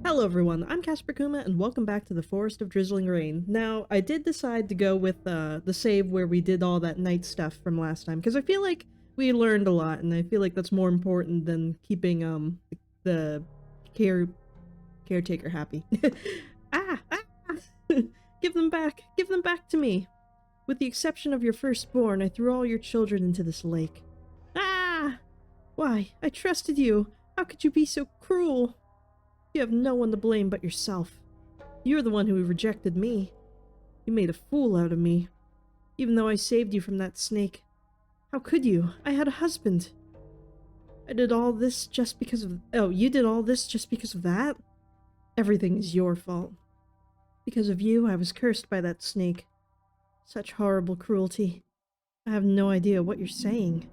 Hello everyone, I'm Casper Kuma and welcome back to the Forest of Drizzling Rain. Now, I did decide to go with the save where we did all that night stuff from last time, because I feel like we learned a lot, and I feel like that's more important than keeping the caretaker happy. ah! Give them back to me! With the exception of your firstborn, I threw all your children into this lake. Ah! Why? I trusted you! How could you be so cruel? You have no one to blame but yourself. You're the one who rejected me. You made a fool out of me. Even though I saved you from that snake. How could you? I had a husband. I did all this just because of— Oh, you did all this just because of that? Everything is your fault. Because of you, I was cursed by that snake. Such horrible cruelty. I have no idea what you're saying.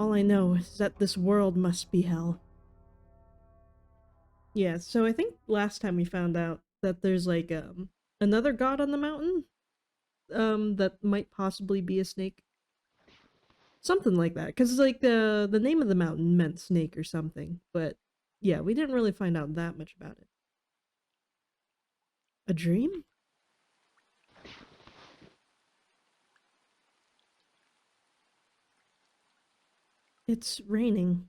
All I know is that this world must be hell. Yeah, so I think last time we found out that there's like another god on the mountain that might possibly be a snake. Something like that, cuz like the name of the mountain meant snake or something, but yeah, we didn't really find out that much about it. A dream? It's raining.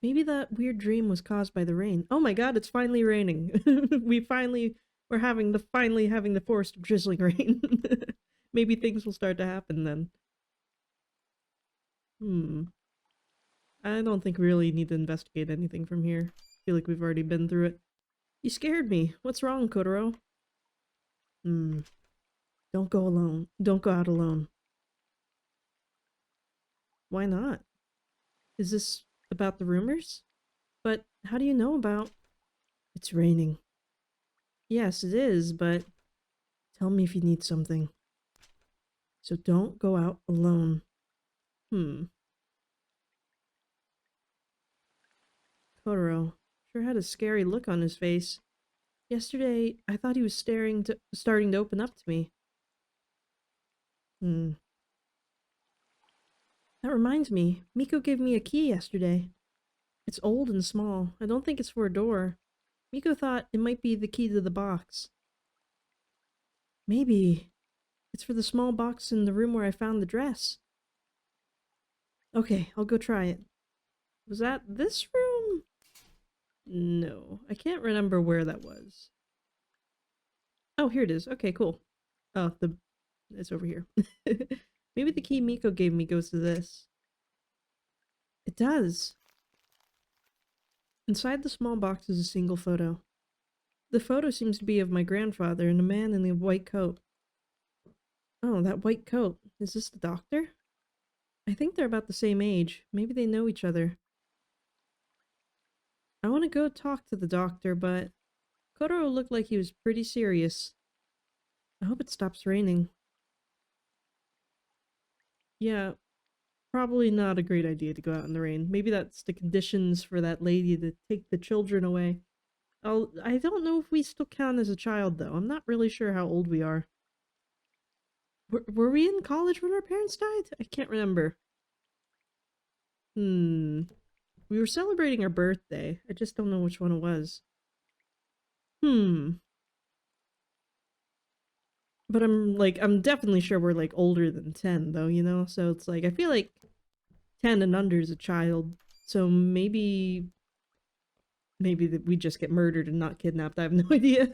Maybe that weird dream was caused by the rain. Oh my god, it's finally raining. We're finally having the Forest of Drizzling Rain. Maybe things will start to happen then. I don't think we really need to investigate anything from here. I feel like we've already been through it. You scared me. What's wrong, Kotaro? Don't go alone. Don't go out alone. Why not? Is this about the rumors? But how do you know about— It's raining. Yes, it is, but tell me if you need something. So don't go out alone. Kotaro sure had a scary look on his face. Yesterday, I thought he was starting to open up to me. That reminds me, Miko gave me a key yesterday. It's old and small. I don't think it's for a door. Miko thought it might be the key to the box. Maybe it's for the small box in the room where I found the dress. Okay, I'll go try it. Was that this room? No, I can't remember where that was. Oh, here it is. Okay, cool. Oh, it's over here. Maybe the key Miko gave me goes to this. It does. Inside the small box is a single photo. The photo seems to be of my grandfather and a man in a white coat. Oh, that white coat. Is this the doctor? I think they're about the same age. Maybe they know each other. I want to go talk to the doctor, but Kotaro looked like he was pretty serious. I hope it stops raining. Yeah, probably not a great idea to go out in the rain. Maybe that's the conditions for that lady to take the children away. I don't know if we still count as a child, though. I'm not really sure how old we are. Were we in college when our parents died? I can't remember. We were celebrating our birthday. I just don't know which one it was. But I'm definitely sure we're like older than 10 though, you know? So it's like, I feel like 10 and under is a child. So maybe that we just get murdered and not kidnapped. I have no idea.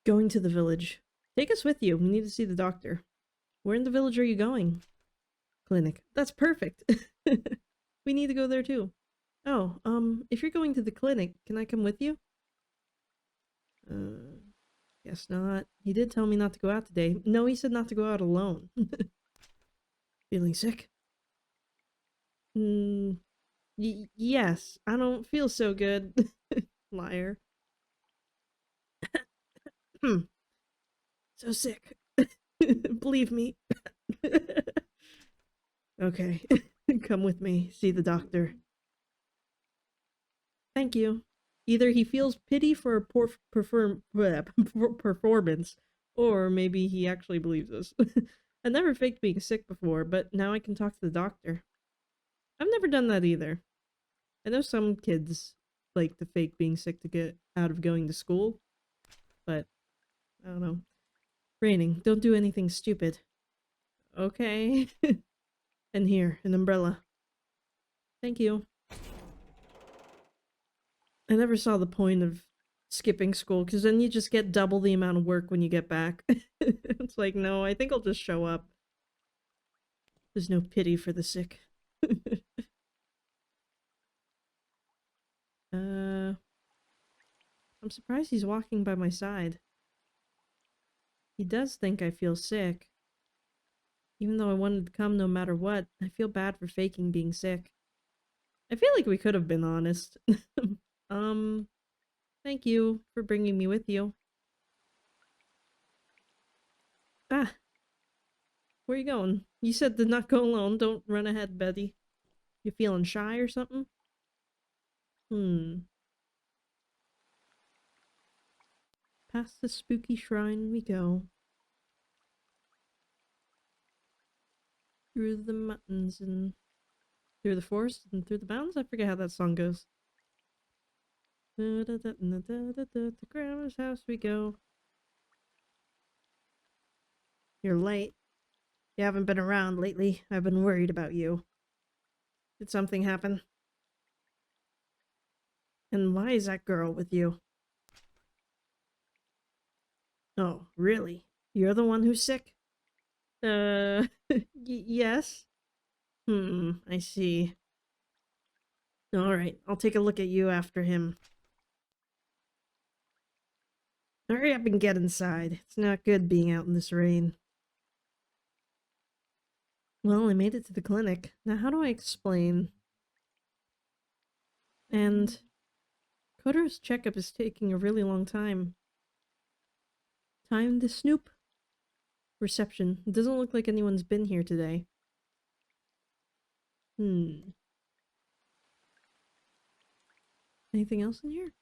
Going to the village. Take us with you. We need to see the doctor. Where in the village are you going? Clinic. That's perfect. We need to go there too. Oh, if you're going to the clinic, can I come with you? Guess not. He did tell me not to go out today. No, he said not to go out alone. Feeling sick? Yes. I don't feel so good. Liar. So sick. Believe me. Okay. Come with me. See the doctor. Thank you. Either he feels pity for a poor performance, or maybe he actually believes us. I never faked being sick before, but now I can talk to the doctor. I've never done that either. I know some kids like, to fake being sick to get out of going to school. But, I don't know. Raining, don't do anything stupid. Okay. And here, an umbrella. Thank you. I never saw the point of skipping school, because then you just get double the amount of work when you get back. It's like, no, I think I'll just show up. There's no pity for the sick. I'm surprised he's walking by my side. He does think I feel sick. Even though I wanted to come no matter what, I feel bad for faking being sick. I feel like we could have been honest. Thank you for bringing me with you. Ah, where are you going? You said to not go alone. Don't run ahead, Betty. You feeling shy or something? Past the spooky shrine we go. Through the mountains and through the forest and through the mountains? I forget how that song goes. To grandma's house we go. You're late. You haven't been around lately. I've been worried about you. Did something happen? And why is that girl with you? Oh, really? You're the one who's sick? Yes? I see. Alright, I'll take a look at you after him. Hurry up and get inside. It's not good being out in this rain. Well, I made it to the clinic. Now how do I explain? And Kotaro's checkup is taking a really long time. Time to snoop. Reception. It doesn't look like anyone's been here today. Anything else in here?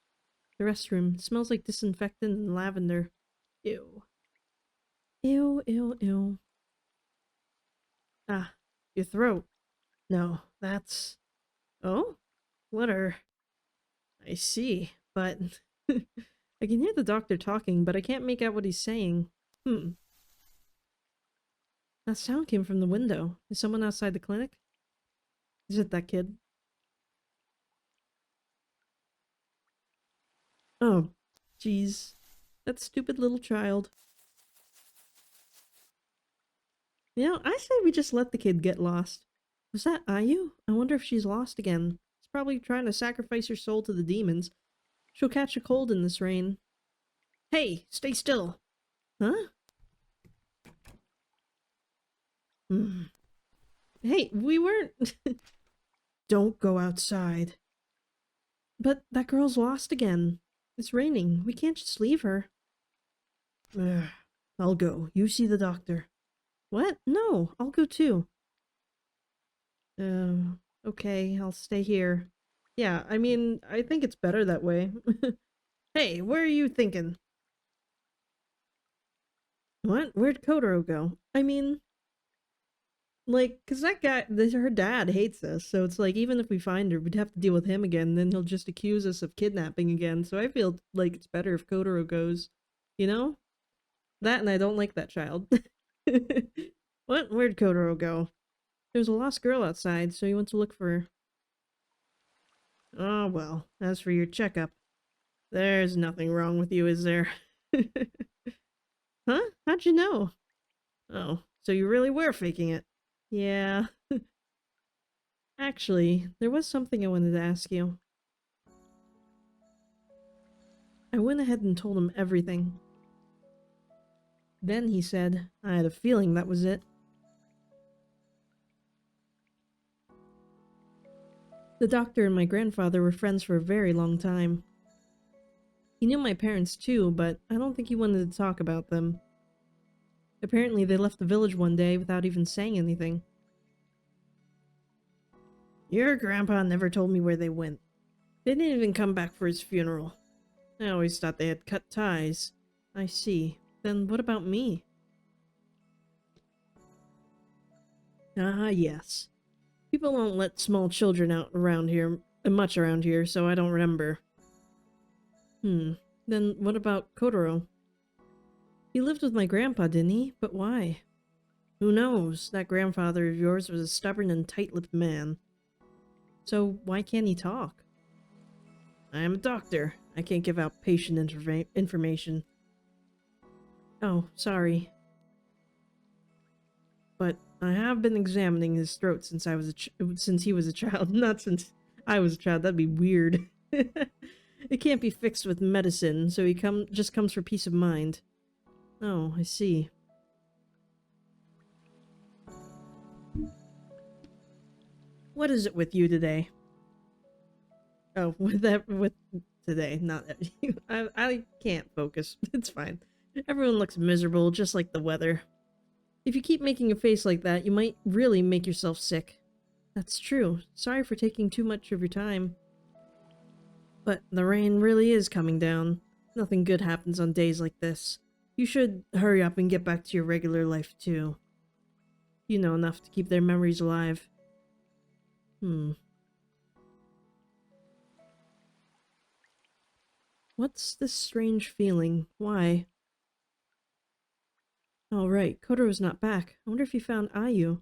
The restroom. It smells like disinfectant and lavender. Ew. Ew, ew, ew. Ah, your throat. No, that's... Oh? Letter. I see, but... I can hear the doctor talking, but I can't make out what he's saying. That sound came from the window. Is someone outside the clinic? Is it that kid? Oh, jeez. That stupid little child. You know, I say we just let the kid get lost. Was that Ayu? I wonder if she's lost again. She's probably trying to sacrifice her soul to the demons. She'll catch a cold in this rain. Hey, stay still. Huh? Hey, we weren't... Don't go outside. But that girl's lost again. It's raining. We can't just leave her. I'll go. You see the doctor. What? No, I'll go too. Okay, I'll stay here. Yeah, I mean, I think it's better that way. Hey, where are you thinking? What? Where'd Kotaro go? I mean... Like, cause that guy, her dad hates us, so it's like, even if we find her, we'd have to deal with him again, then he'll just accuse us of kidnapping again, so I feel like it's better if Kotaro goes, you know? That and I don't like that child. What? Where'd Kotaro go? There was a lost girl outside, so he went to look for her. Oh well, as for your checkup, there's nothing wrong with you, is there? Huh? How'd you know? Oh, so you really were faking it. Yeah. Actually, there was something I wanted to ask you. I went ahead and told him everything. Then he said, I had a feeling that was it. The doctor and my grandfather were friends for a very long time. He knew my parents too, but I don't think he wanted to talk about them. Apparently they left the village one day without even saying anything. Your grandpa never told me where they went. They didn't even come back for his funeral. I always thought they had cut ties. I see. Then what about me? Ah, yes. People don't let small children out around here, much around here, so I don't remember. Then what about Kotaro? He lived with my grandpa, didn't he? But why? Who knows? That grandfather of yours was a stubborn and tight-lipped man. So why can't he talk? I am a doctor. I can't give out patient information. Oh, sorry. But I have been examining his throat since he was a child. Not since I was a child. That'd be weird. It can't be fixed with medicine, so he just comes for peace of mind. Oh, I see. What is it with you today? Oh, with today, not I can't focus. It's fine. Everyone looks miserable, just like the weather. If you keep making a face like that, you might really make yourself sick. That's true. Sorry for taking too much of your time. But the rain really is coming down. Nothing good happens on days like this. You should hurry up and get back to your regular life, too. You know enough to keep their memories alive. What's this strange feeling? Why? Oh, right. Kotaro's not back. I wonder if he found Ayu.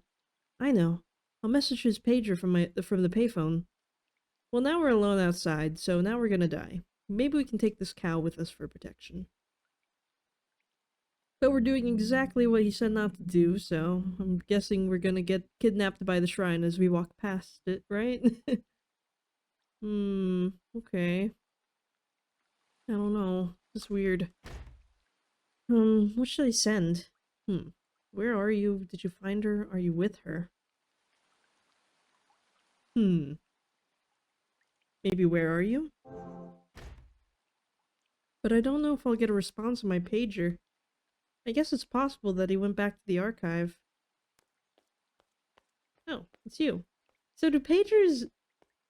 I know. I'll message his pager from the payphone. Well, now we're alone outside, so now we're gonna die. Maybe we can take this cow with us for protection. But we're doing exactly what he said not to do, so I'm guessing we're gonna get kidnapped by the shrine as we walk past it, right? Okay. I don't know. It's weird. What should I send? Where are you? Did you find her? Are you with her? Maybe where are you? But I don't know if I'll get a response on my pager. I guess it's possible that he went back to the archive. Oh, it's you. So do pagers...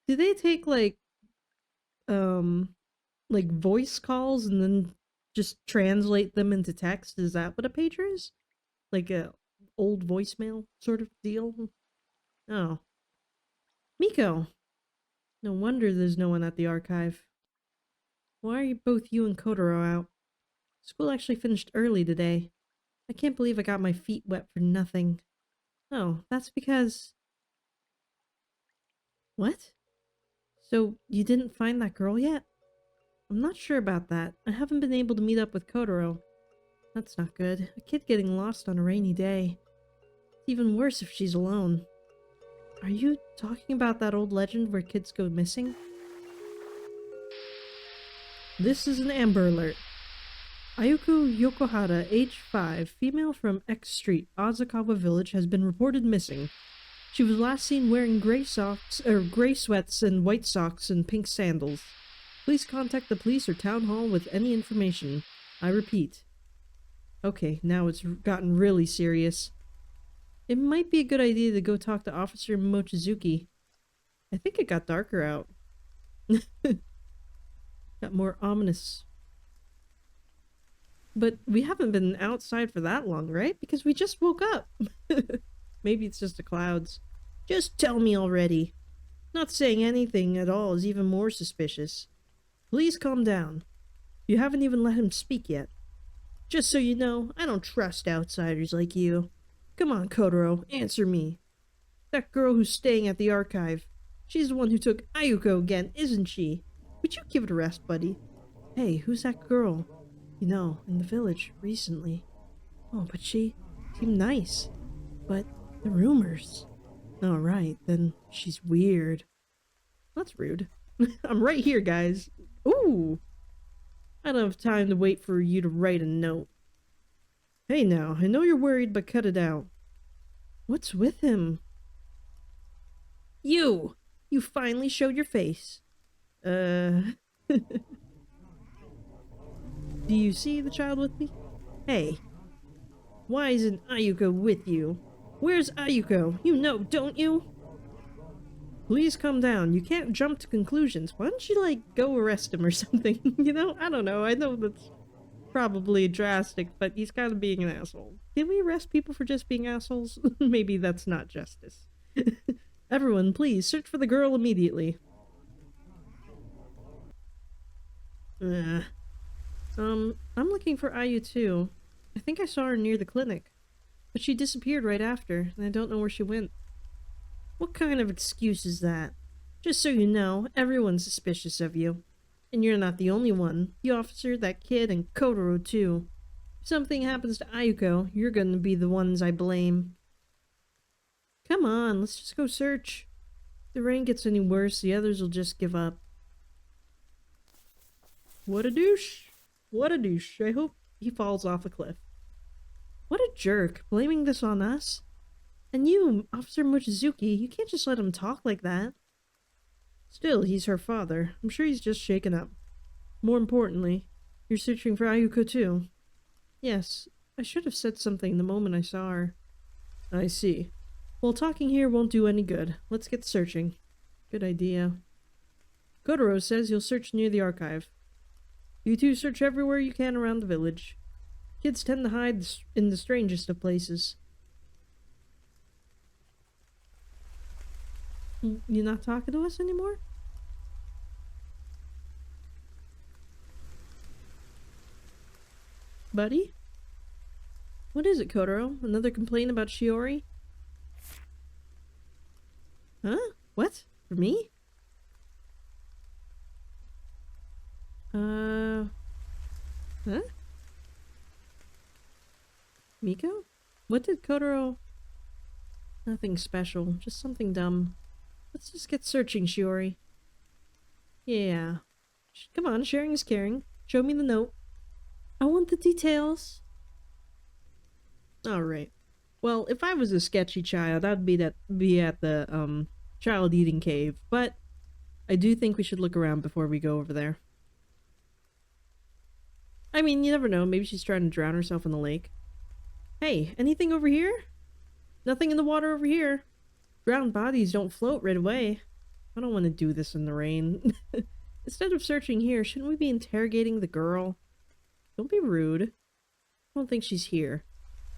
do they take, like voice calls and then just translate them into text? Is that what a pager is? Like a old voicemail sort of deal? Oh. Miko! No wonder there's no one at the archive. Why are both you and Kotaro out? School actually finished early today. I can't believe I got my feet wet for nothing. Oh, that's because... What? So, you didn't find that girl yet? I'm not sure about that. I haven't been able to meet up with Kotaro. That's not good. A kid getting lost on a rainy day. It's even worse if she's alone. Are you talking about that old legend where kids go missing? This is an Amber Alert. Ayuko Yokohara, age 5, female from X Street, Azakawa Village, has been reported missing. She was last seen wearing gray sweats and white socks and pink sandals. Please contact the police or town hall with any information. I repeat. Okay, now it's gotten really serious. It might be a good idea to go talk to Officer Mochizuki. I think it got darker out. Got more ominous. But we haven't been outside for that long, right? Because we just woke up. Maybe it's just the clouds. Just tell me already. Not saying anything at all is even more suspicious. Please calm down. You haven't even let him speak yet. Just so you know, I don't trust outsiders like you. Come on, Kotaro, answer me. That girl who's staying at the archive. She's the one who took Ayuko again, isn't she? Would you give it a rest, buddy? Hey, who's that girl? You know, in the village, recently. Oh, but she seemed nice. But the rumors... Alright, then she's weird. That's rude. I'm right here, guys. Ooh! I don't have time to wait for you to write a note. Hey now, I know you're worried, but cut it out. What's with him? You! You finally showed your face. Do you see the child with me? Hey. Why isn't Ayuko with you? Where's Ayuko? You know, don't you? Please calm down. You can't jump to conclusions. Why don't you, like, go arrest him or something? You know? I don't know. I know that's probably drastic, but he's kind of being an asshole. Did we arrest people for just being assholes? Maybe that's not justice. Everyone, please, search for the girl immediately. Ugh. I'm looking for IU too. I think I saw her near the clinic. But she disappeared right after, and I don't know where she went. What kind of excuse is that? Just so you know, everyone's suspicious of you. And you're not the only one. The officer, that kid, and Kotaro too. If something happens to Ayuko, you're gonna be the ones I blame. Come on, let's just go search. If the rain gets any worse, the others will just give up. What a douche. What a douche. I hope he falls off a cliff. What a jerk, blaming this on us. And you, Officer Mochizuki, you can't just let him talk like that. Still, he's her father. I'm sure he's just shaken up. More importantly, you're searching for Ayuko too. Yes, I should have said something the moment I saw her. I see. Well, talking here won't do any good. Let's get searching. Good idea. Kotaro says you'll search near the archive. You two search everywhere you can around the village. Kids tend to hide in the strangest of places. You not talking to us anymore? Buddy? What is it, Kotaro? Another complaint about Shiori? Huh? What? For me? Huh? Miko? What did Kotaro... Nothing special, just something dumb. Let's just get searching, Shiori. Yeah. Come on, sharing is caring. Show me the note. I want the details. Alright. Well, if I was a sketchy child, I'd be at the, child eating cave, but I do think we should look around before we go over there. I mean, you never know, maybe she's trying to drown herself in the lake. Hey, anything over here? Nothing in the water over here. Drowned bodies don't float right away. I don't want to do this in the rain. Instead of searching here, shouldn't we be interrogating the girl? Don't be rude. I don't think she's here.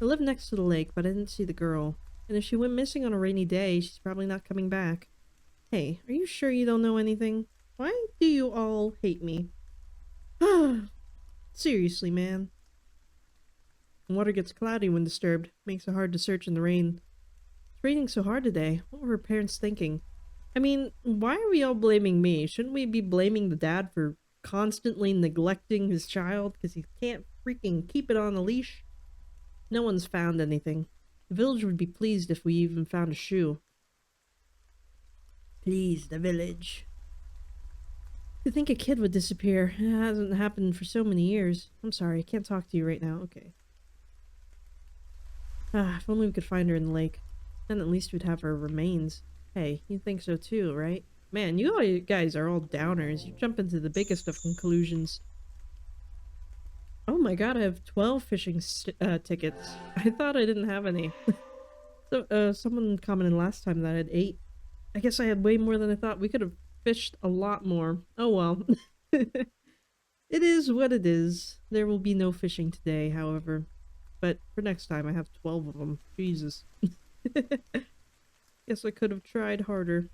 I live next to the lake, but I didn't see the girl. And if she went missing on a rainy day, she's probably not coming back. Hey, are you sure you don't know anything? Why do you all hate me? Seriously, man. Water gets cloudy when disturbed. Makes it hard to search in the rain. It's raining so hard today. What were her parents thinking? I mean, why are we all blaming me? Shouldn't we be blaming the dad for constantly neglecting his child because he can't freaking keep it on a leash? No one's found anything. The village would be pleased if we even found a shoe. Please, the village. To think a kid would disappear. It hasn't happened for so many years. I'm sorry, I can't talk to you right now. Okay. If only we could find her in the lake. Then at least we'd have her remains. Hey, you think so too, right? Man, you guys are all downers. You jump into the biggest of conclusions. Oh my god, I have 12 fishing tickets. I thought I didn't have any. So, someone commented last time that I had 8. I guess I had way more than I thought. We could have fished a lot more. Oh well. It is what it is. There will be no fishing today, however. But for next time, I have 12 of them. Jesus. Guess I could have tried harder.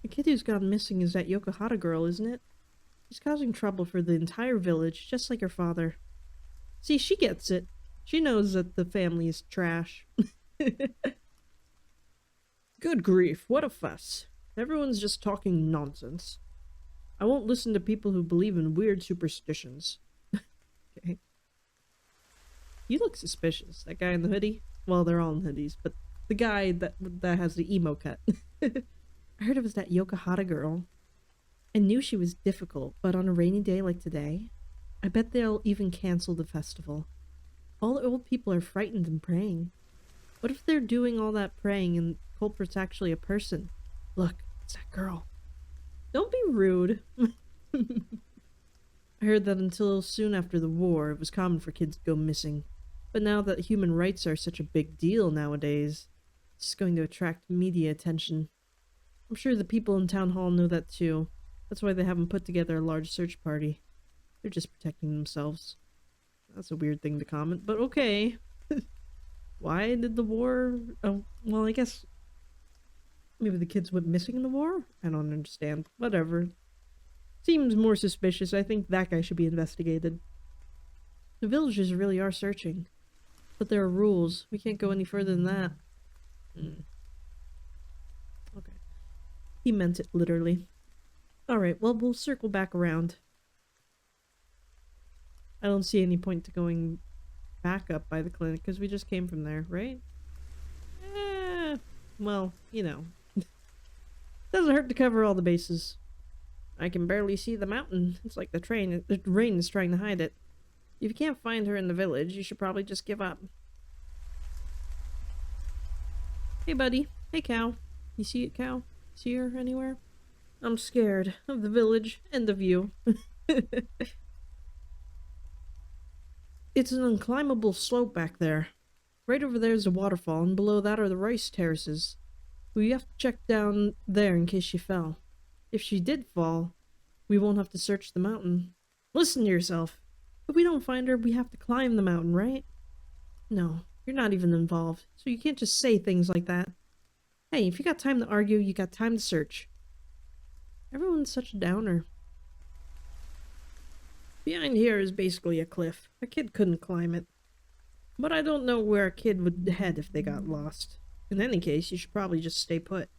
The kid who's gone missing is that Yokohata girl, isn't it? She's causing trouble for the entire village, just like her father. See, she gets it. She knows that the family is trash. Good grief, what a fuss. Everyone's just talking nonsense. I won't listen to people who believe in weird superstitions. Okay. You look suspicious. That guy in the hoodie? Well, they're all in hoodies, but the guy that has the emo cut. I heard it was that Yokohata girl. I knew she was difficult, but on a rainy day like today, I bet they'll even cancel the festival. All the old people are frightened and praying. What if they're doing all that praying and the culprit's actually a person? Look, it's that girl. Don't be rude. I heard that until soon after the war, it was common for kids to go missing. But now that human rights are such a big deal nowadays, it's going to attract media attention. I'm sure the people in town hall know that too. That's why they haven't put together a large search party. They're just protecting themselves. That's a weird thing to comment, but okay. Why did the war... Oh, well, I guess... Maybe the kids went missing in the war? I don't understand. Whatever. Seems more suspicious. I think that guy should be investigated. The villagers really are searching. But there are rules. We can't go any further than that. Okay. He meant it literally. Alright, well, we'll circle back around. I don't see any point to going back up by the clinic, because we just came from there, right? Well, you know. Doesn't hurt to cover all the bases. I can barely see the mountain. It's like the rain is trying to hide it. If you can't find her in the village, you should probably just give up. Hey, buddy. Hey, cow. You see it, cow? See her anywhere? I'm scared of the village and of you. It's an unclimbable slope back there. Right over there is a waterfall, and below that are the rice terraces. We have to check down there in case she fell. If she did fall, we won't have to search the mountain. Listen to yourself. If we don't find her, we have to climb the mountain, right? No, you're not even involved, so you can't just say things like that. Hey, if you got time to argue, you got time to search. Everyone's such a downer. Behind here is basically a cliff. A kid couldn't climb it. But I don't know where a kid would head if they got lost. In any case, you should probably just stay put.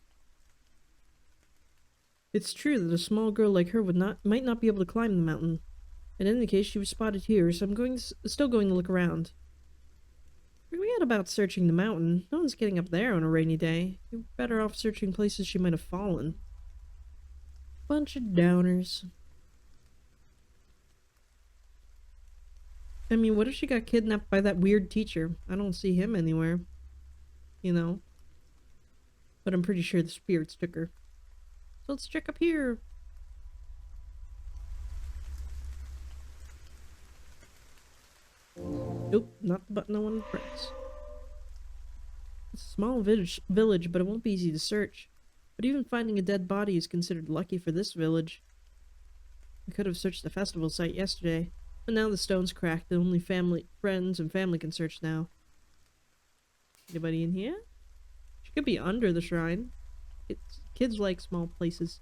It's true that a small girl like her might not be able to climb the mountain. In any case, she was spotted here, so I'm still going to look around. Forget about searching the mountain. No one's getting up there on a rainy day. You're better off searching places she might have fallen. Bunch of downers. I mean, what if she got kidnapped by that weird teacher? I don't see him anywhere. You know? But I'm pretty sure the spirits took her. So let's check up here. Nope, not the button I wanted to press. It's a small village, but it won't be easy to search. But even finding a dead body is considered lucky for this village. We could have searched the festival site yesterday, but now the stone's cracked and only friends and family can search now. Anybody in here? She could be under the shrine. Kids like small places.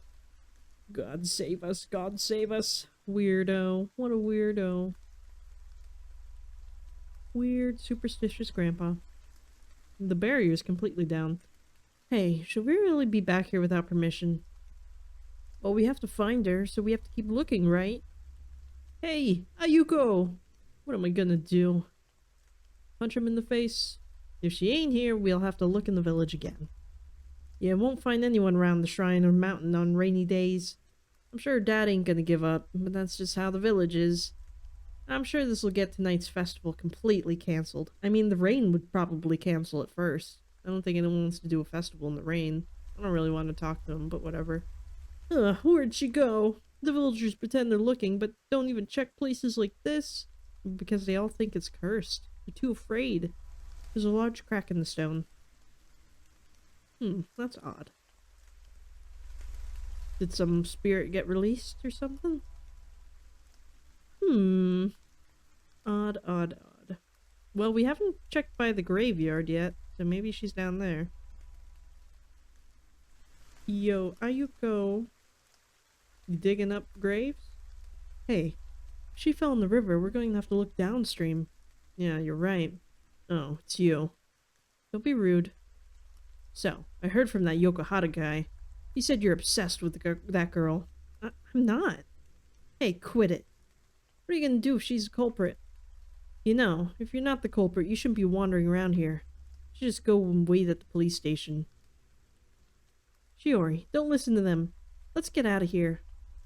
God save us, God save us. Weirdo. What a weirdo. Weird, superstitious grandpa. The barrier is completely down. Hey, should we really be back here without permission? Well, we have to find her, so we have to keep looking, right? Hey, Ayuko! What am I gonna do? Punch him in the face? If she ain't here, we'll have to look in the village again. Yeah, won't find anyone around the shrine or mountain on rainy days. I'm sure Dad ain't gonna give up, but that's just how the village is. I'm sure this will get tonight's festival completely cancelled. I mean, the rain would probably cancel it first. I don't think anyone wants to do a festival in the rain. I don't really want to talk to them, but whatever. Where'd she go? The villagers pretend they're looking, but don't even check places like this. Because they all think it's cursed. They're too afraid. There's a large crack in the stone. That's odd. Did some spirit get released or something? Odd, odd, odd. Well, we haven't checked by the graveyard yet, so maybe she's down there. Yo, Ayuko. You digging up graves? Hey, if she fell in the river, we're going to have to look downstream. Yeah, you're right. Oh, it's you. Don't be rude. So, I heard from that Yokohata guy. He said you're obsessed with that girl. I'm not. Hey, quit it. What are you gonna do if she's a culprit? You know, if you're not the culprit, you shouldn't be wandering around here. You should just go and wait at the police station. Shiori, don't listen to them. Let's get out of here.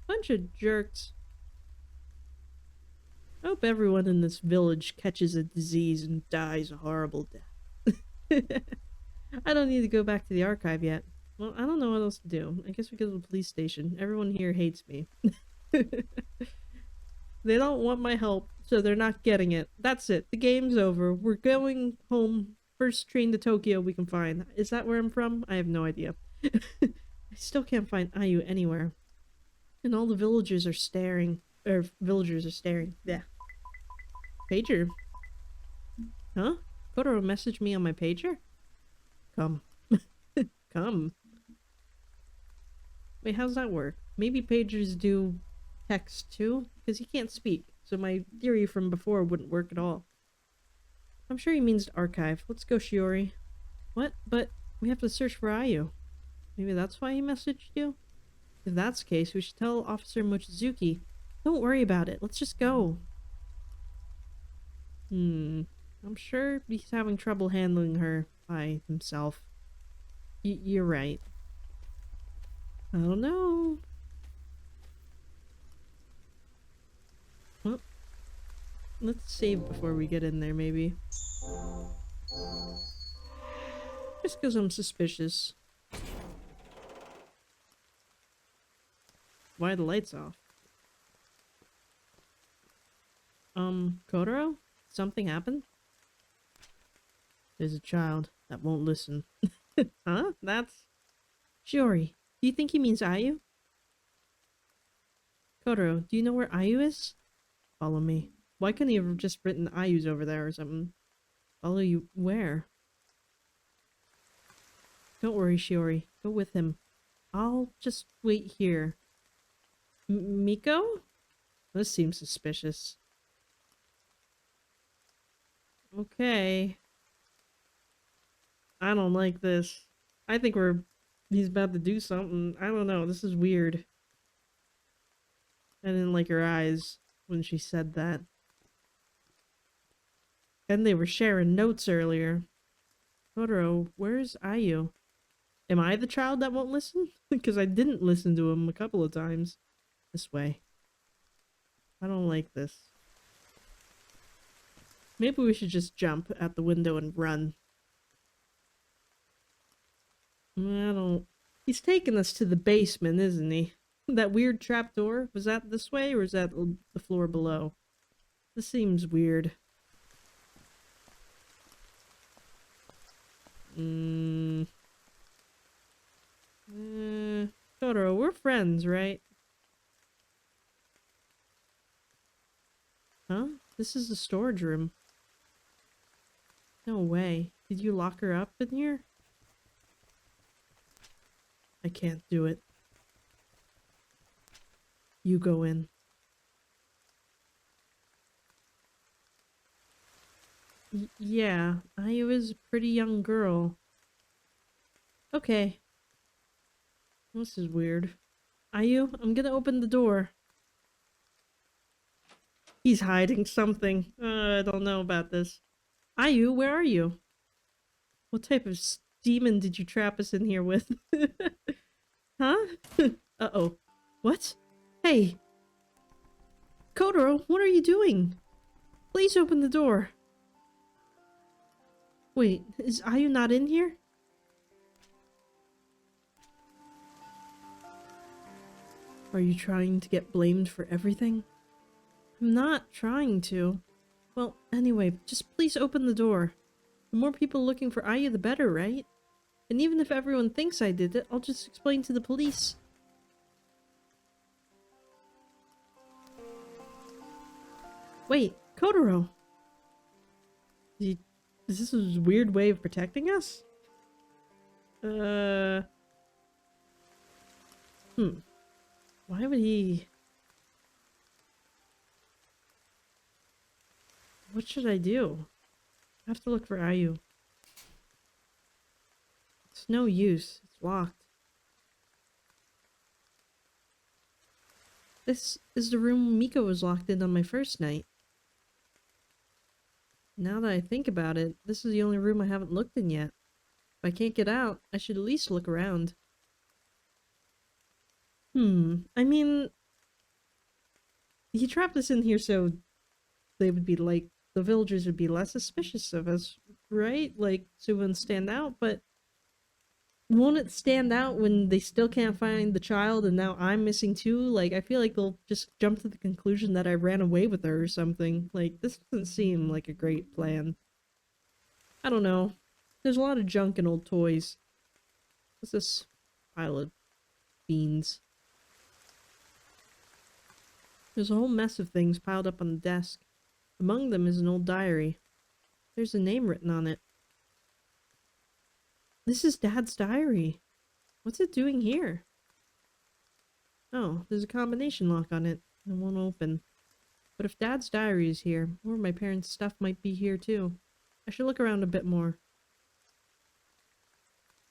Bunch of jerks. I hope everyone in this village catches a disease and dies a horrible death. I don't need to go back to the archive yet. Well, I don't know what else to do. I guess we go to the police station. Everyone here hates me. They don't want my help, so they're not getting it. That's it. The game's over. We're going home. First train to Tokyo we can find. Is that where I'm from? I have no idea. I still can't find Ayu anywhere. And all the villagers are staring. Yeah. Pager. Huh? Kotaro messaged me on my pager? Come. Come. Wait, how's that work? Maybe pagers do text too? Because he can't speak, so my theory from before wouldn't work at all. I'm sure he means to archive. Let's go, Shiori. What? But we have to search for Ayu. Maybe that's why he messaged you? If that's the case, we should tell Officer Mochizuki. Don't worry about it. Let's just go. I'm sure he's having trouble handling her by himself. You're right. I don't know. Well, let's save before we get in there, maybe. Just because I'm suspicious. Why are the lights off? Kotaro? Something happened? There's a child that won't listen. Huh? That's... Shiori, do you think he means Ayu? Kotaro, do you know where Ayu is? Follow me. Why couldn't he have just written Ayu's over there or something? Follow you where? Don't worry, Shiori. Go with him. I'll just wait here. Miko? This seems suspicious. Okay. I don't like this. I think he's about to do something. I don't know. This is weird. I didn't like her eyes when she said that. And they were sharing notes earlier. Kotaro, where's Ayu? Am I the child that won't listen? Because I didn't listen to him a couple of times. This way. I don't like this. Maybe we should just jump at the window and run. I don't... He's taking us to the basement, isn't he? That weird trapdoor? Was that this way or is that the floor below? This seems weird. Totoro, we're friends, right? Huh? This is the storage room. No way. Did you lock her up in here? I can't do it. You go in. Yeah, I was a pretty young girl. Okay. This is weird. Ayu, I'm gonna open the door. He's hiding something. I don't know about this. Ayu, where are you? What type of demon did you trap us in here with? Huh? Uh-oh. What? Hey! Kotaro, what are you doing? Please open the door. Wait, is Ayu not in here? Are you trying to get blamed for everything? I'm not trying to. Well, anyway, just please open the door. The more people looking for Ayu, the better, right? And even if everyone thinks I did it, I'll just explain to the police. Wait, Kotaro! Is this a weird way of protecting us? Why would he... What should I do? I have to look for Ayu. It's no use. It's locked. This is the room Miko was locked in on my first night. Now that I think about it, this is the only room I haven't looked in yet. If I can't get out, I should at least look around. I mean... He trapped us in here so they would be like... The villagers would be less suspicious of us, right? Like, so it wouldn't stand out, but... Won't it stand out when they still can't find the child and now I'm missing too? Like, I feel like they'll just jump to the conclusion that I ran away with her or something. Like, this doesn't seem like a great plan. I don't know. There's a lot of junk and old toys. What's this pile of beans? There's a whole mess of things piled up on the desk. Among them is an old diary. There's a name written on it. This is Dad's diary. What's it doing here? Oh, there's a combination lock on it. It won't open. But if Dad's diary is here, or my parents' stuff might be here too. I should look around a bit more.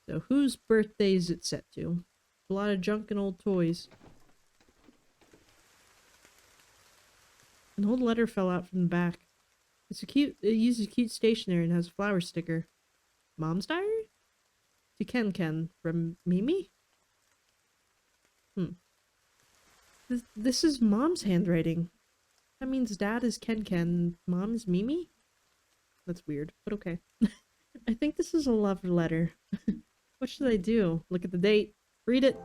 So, whose birthday is it set to? A lot of junk and old toys. An old letter fell out from the back. It uses cute stationery and has a flower sticker. Mom's diary? To Ken from Mimi? This is Mom's handwriting. That means Dad is Ken, Mom is Mimi? That's weird, but okay. I think this is a love letter. What should I do? Look at the date. Read it.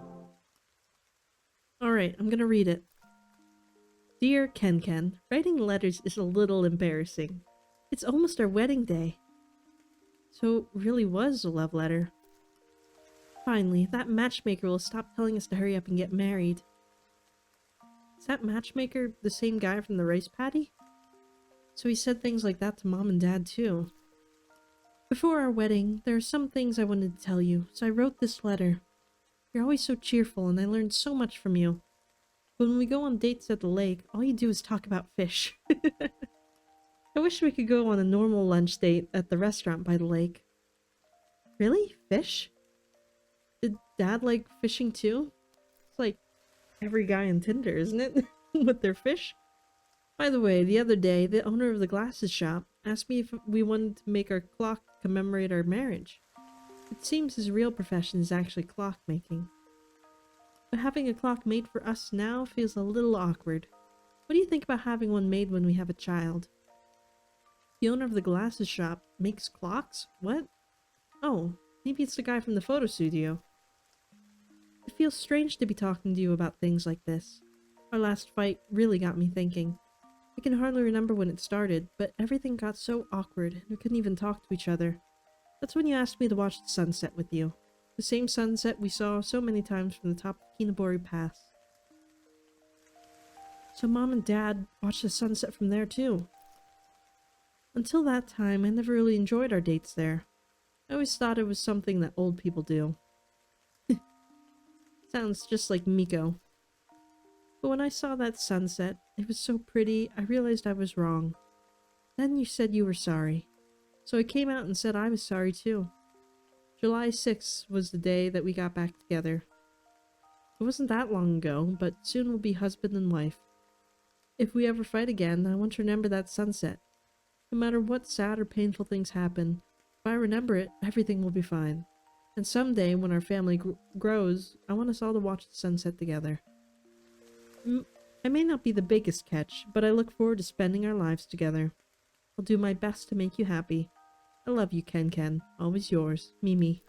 Alright, I'm gonna read it. Dear Ken, writing letters is a little embarrassing. It's almost our wedding day. So it really was a love letter. Finally, that matchmaker will stop telling us to hurry up and get married. Is that matchmaker the same guy from the rice paddy? So he said things like that to Mom and Dad too. Before our wedding, there are some things I wanted to tell you, so I wrote this letter. You're always so cheerful and I learned so much from you. But when we go on dates at the lake, all you do is talk about fish. I wish we could go on a normal lunch date at the restaurant by the lake. Really? Fish? Did Dad like fishing too? It's like every guy on Tinder, isn't it? With their fish? By the way, the other day, the owner of the glasses shop asked me if we wanted to make our clock commemorate our marriage. It seems his real profession is actually clock making. But having a clock made for us now feels a little awkward. What do you think about having one made when we have a child? The owner of the glasses shop makes clocks? What? Oh, maybe it's the guy from the photo studio. It feels strange to be talking to you about things like this. Our last fight really got me thinking. I can hardly remember when it started, but everything got so awkward and we couldn't even talk to each other. That's when you asked me to watch the sunset with you. The same sunset we saw so many times from the top of Kinobori Pass. So Mom and Dad watched the sunset from there too. Until that time, I never really enjoyed our dates there. I always thought it was something that old people do. Sounds just like Miko. But when I saw that sunset, it was so pretty, I realized I was wrong. Then you said you were sorry. So I came out and said I was sorry too. July 6th was the day that we got back together. It wasn't that long ago, but soon we'll be husband and wife. If we ever fight again, I want to remember that sunset. No matter what sad or painful things happen, if I remember it, everything will be fine. And someday, when our family grows, I want us all to watch the sunset together. I may not be the biggest catch, but I look forward to spending our lives together. I'll do my best to make you happy. I love you, Ken. Always yours, Mimi.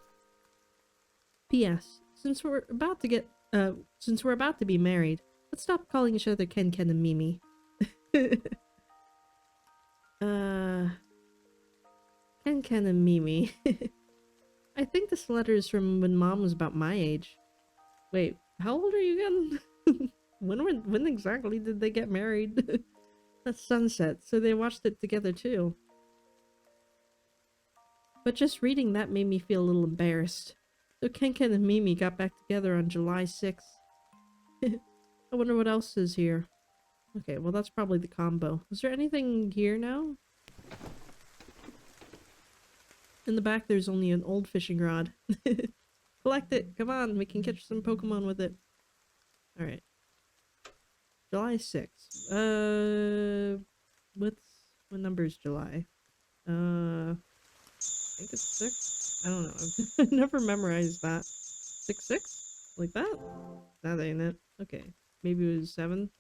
P.S. Since we're about to be married, let's stop calling each other Ken and Mimi. Ken and Mimi. I think this letter is from when Mom was about my age. Wait, how old are you again? When exactly did they get married? That's sunset, so they watched it together too. But just reading that made me feel a little embarrassed. So Ken and Mimi got back together on July 6th. I wonder what else is here. Okay, well that's probably the combo. Is there anything here now? In the back there's only an old fishing rod. Collect it! Come on, we can catch some Pokemon with it. Alright. July 6th. What number is July? I think it's 6? I don't know. I've never memorized that. 6? Like that? That ain't it. Okay. Maybe it was 7.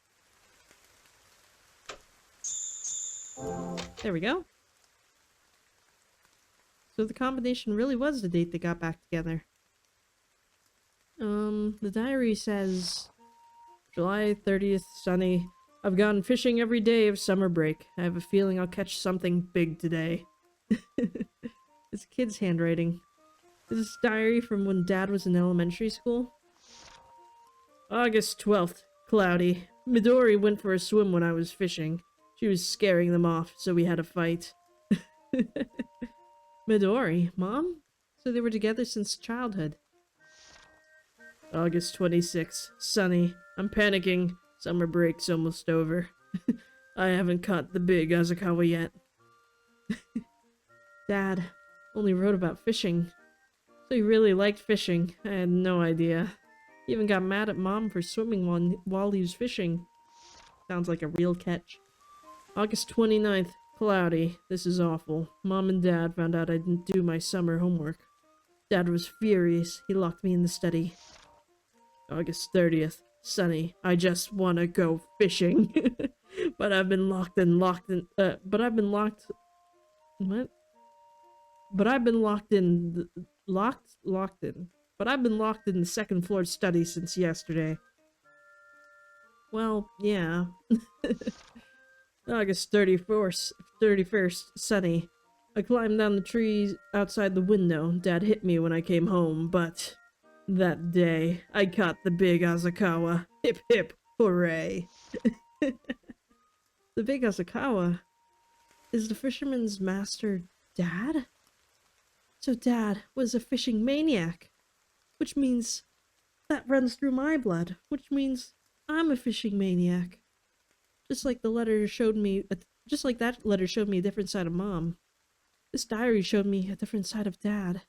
There we go. So the combination really was the date they got back together. The diary says... July 30th, sunny. I've gone fishing every day of summer break. I have a feeling I'll catch something big today. It's a kid's handwriting. Is this diary from when Dad was in elementary school? August 12th, cloudy. Midori went for a swim when I was fishing. She was scaring them off, so we had a fight. Midori? Mom? So they were together since childhood. August 26th. Sunny. I'm panicking. Summer break's almost over. I haven't caught the big Azakawa yet. Dad only wrote about fishing. So he really liked fishing. I had no idea. He even got mad at Mom for swimming while he was fishing. Sounds like a real catch. August 29th. Cloudy. This is awful. Mom and Dad found out I didn't do my summer homework. Dad was furious. He locked me in the study. August 30th. Sunny. I just wanna go fishing. But I've been locked in. What? But I've been locked in. But I've been locked in the second floor study since yesterday. Well, yeah. August 31st, sunny. I climbed down the trees outside the window. Dad hit me when I came home, but that day, I caught the big Azakawa. Hip hip, hooray. The big Azakawa? Is the fisherman's master Dad? So Dad was a fishing maniac. Which means that runs through my blood. Which means I'm a fishing maniac. Just like that letter showed me a different side of Mom. This diary showed me a different side of Dad.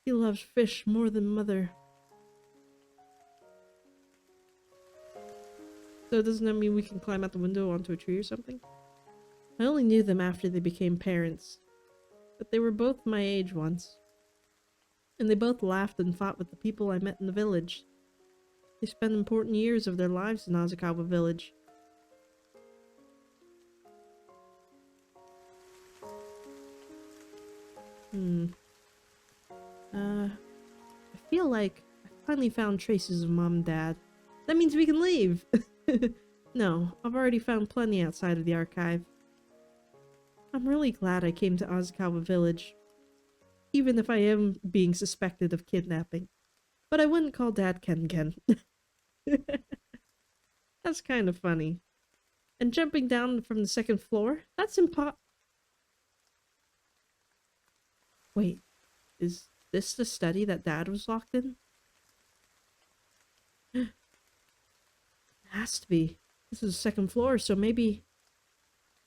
He loves fish more than Mother. So doesn't that mean we can climb out the window onto a tree or something? I only knew them after they became parents. But they were both my age once. And they both laughed and fought with the people I met in the village. They spent important years of their lives in Azakawa Village. I feel like I finally found traces of Mom and Dad. That means we can leave! No, I've already found plenty outside of the archive. I'm really glad I came to Azakawa Village. Even if I am being suspected of kidnapping. But I wouldn't call Dad Ken. That's kind of funny. And jumping down from the second floor? That's Wait, is this the study that Dad was locked in? It has to be. This is the second floor, so maybe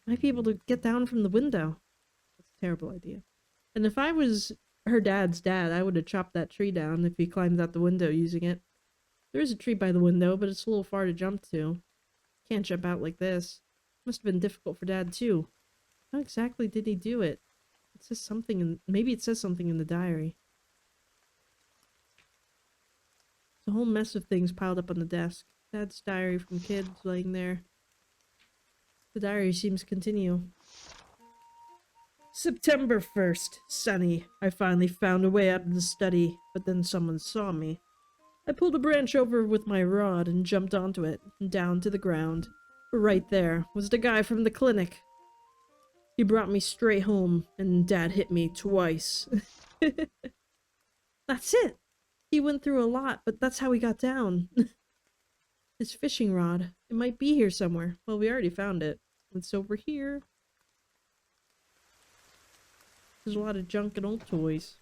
I might be able to get down from the window. That's a terrible idea. And if I was her dad's dad, I would have chopped that tree down if he climbed out the window using it. There is a tree by the window, but it's a little far to jump to. Can't jump out like this. Must have been difficult for Dad too. How exactly did he do it? It says something in... Maybe it says something in the diary. There's a whole mess of things piled up on the desk. Dad's diary from kids laying there. The diary seems to continue. September 1st. Sunny. I finally found a way out of the study, but then someone saw me. I pulled a branch over with my rod and jumped onto it, and down to the ground. Right there was the guy from the clinic. He brought me straight home, and Dad hit me twice. That's it! He went through a lot, but that's how he got down. His fishing rod. It might be here somewhere. Well, we already found it. It's over here. There's a lot of junk and old toys.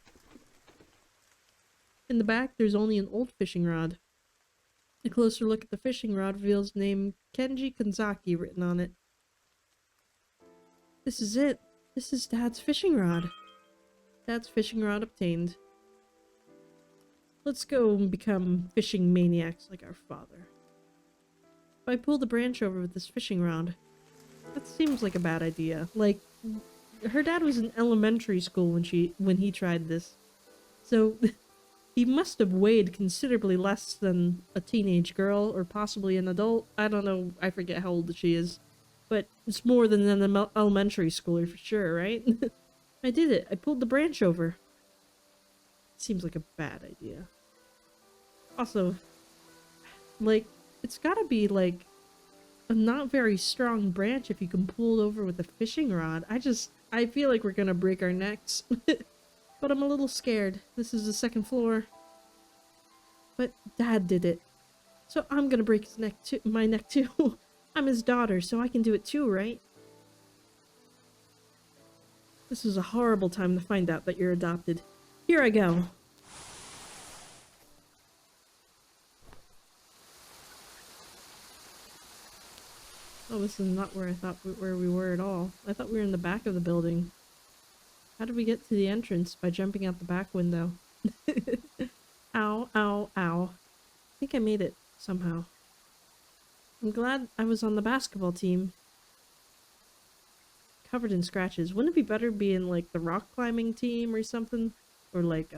In the back, there's only an old fishing rod. A closer look at the fishing rod reveals the name Shiori Kanzaki written on it. This is it. This is Dad's fishing rod. Dad's fishing rod obtained. Let's go and become fishing maniacs like our father. If I pull the branch over with this fishing rod, that seems like a bad idea. Like, her dad was in elementary school when he tried this. So, he must have weighed considerably less than a teenage girl, or possibly an adult. I don't know, I forget how old she is. But it's more than an elementary schooler for sure, right? I did it. I pulled the branch over. Seems like a bad idea. Also, like, it's gotta be, like, a not very strong branch if you can pull it over with a fishing rod. I feel like we're gonna break our necks. But I'm a little scared. This is the second floor. But Dad did it. So I'm gonna break his neck too, my neck too. I'm his daughter, so I can do it too, right? This is a horrible time to find out that you're adopted. Here I go. Oh, this is not where I thought where we were at all. I thought we were in the back of the building. How did we get to the entrance? By jumping out the back window. Ow, ow, ow. I think I made it somehow. I'm glad I was on the basketball team. Covered in scratches. Wouldn't it be better being like the rock climbing team or something? Or like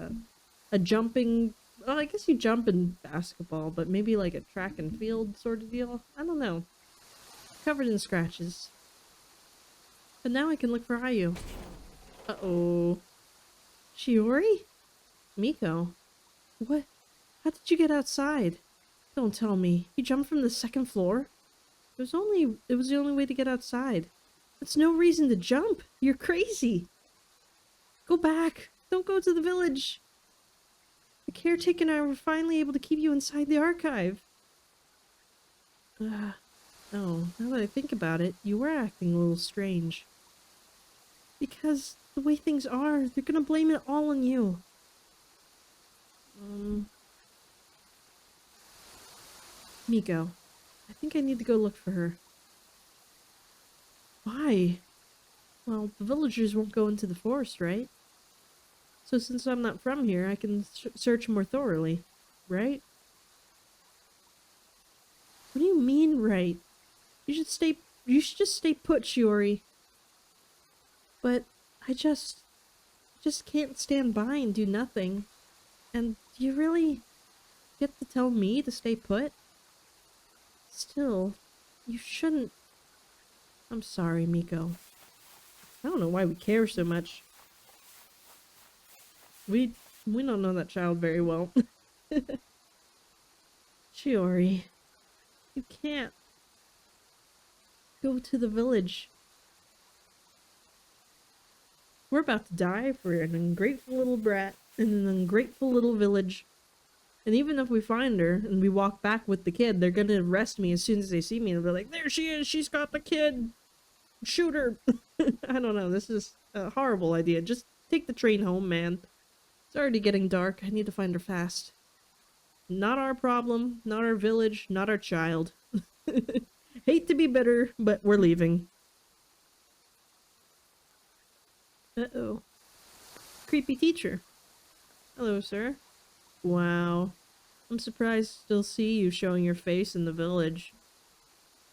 a jumping... Well, I guess you jump in basketball, but maybe like a track and field sort of deal? I don't know. Covered in scratches. But now I can look for Ayu. Uh-oh. Shiori? Miko? What? How did you get outside? Don't tell me. You jumped from the second floor? It was the only way to get outside. That's no reason to jump. You're crazy. Go back. Don't go to the village. The caretaker and I were finally able to keep you inside the archive. Oh, now that I think about it, you were acting a little strange. Because the way things are, they're gonna blame it all on you. Miko, I think I need to go look for her. Why? Well, the villagers won't go into the forest, right? So since I'm not from here, I can search more thoroughly, right? What do you mean, right? You should just stay put, Shiori. But I just can't stand by and do nothing. And do you really get to tell me to stay put? Still, you shouldn't. I'm sorry, Miko. I don't know why we care so much. We don't know that child very well. Shiori, you can't go to the village. We're about to die for an ungrateful little brat in an ungrateful little village. And even if we find her and we walk back with the kid, they're gonna arrest me as soon as they see me. They'll be like, there she is, she's got the kid. Shoot her. I don't know, this is a horrible idea. Just take the train home, man. It's already getting dark. I need to find her fast. Not our problem, not our village, not our child. Hate to be bitter, but we're leaving. Uh-oh. Creepy teacher. Hello, sir. Wow. I'm surprised to still see you showing your face in the village.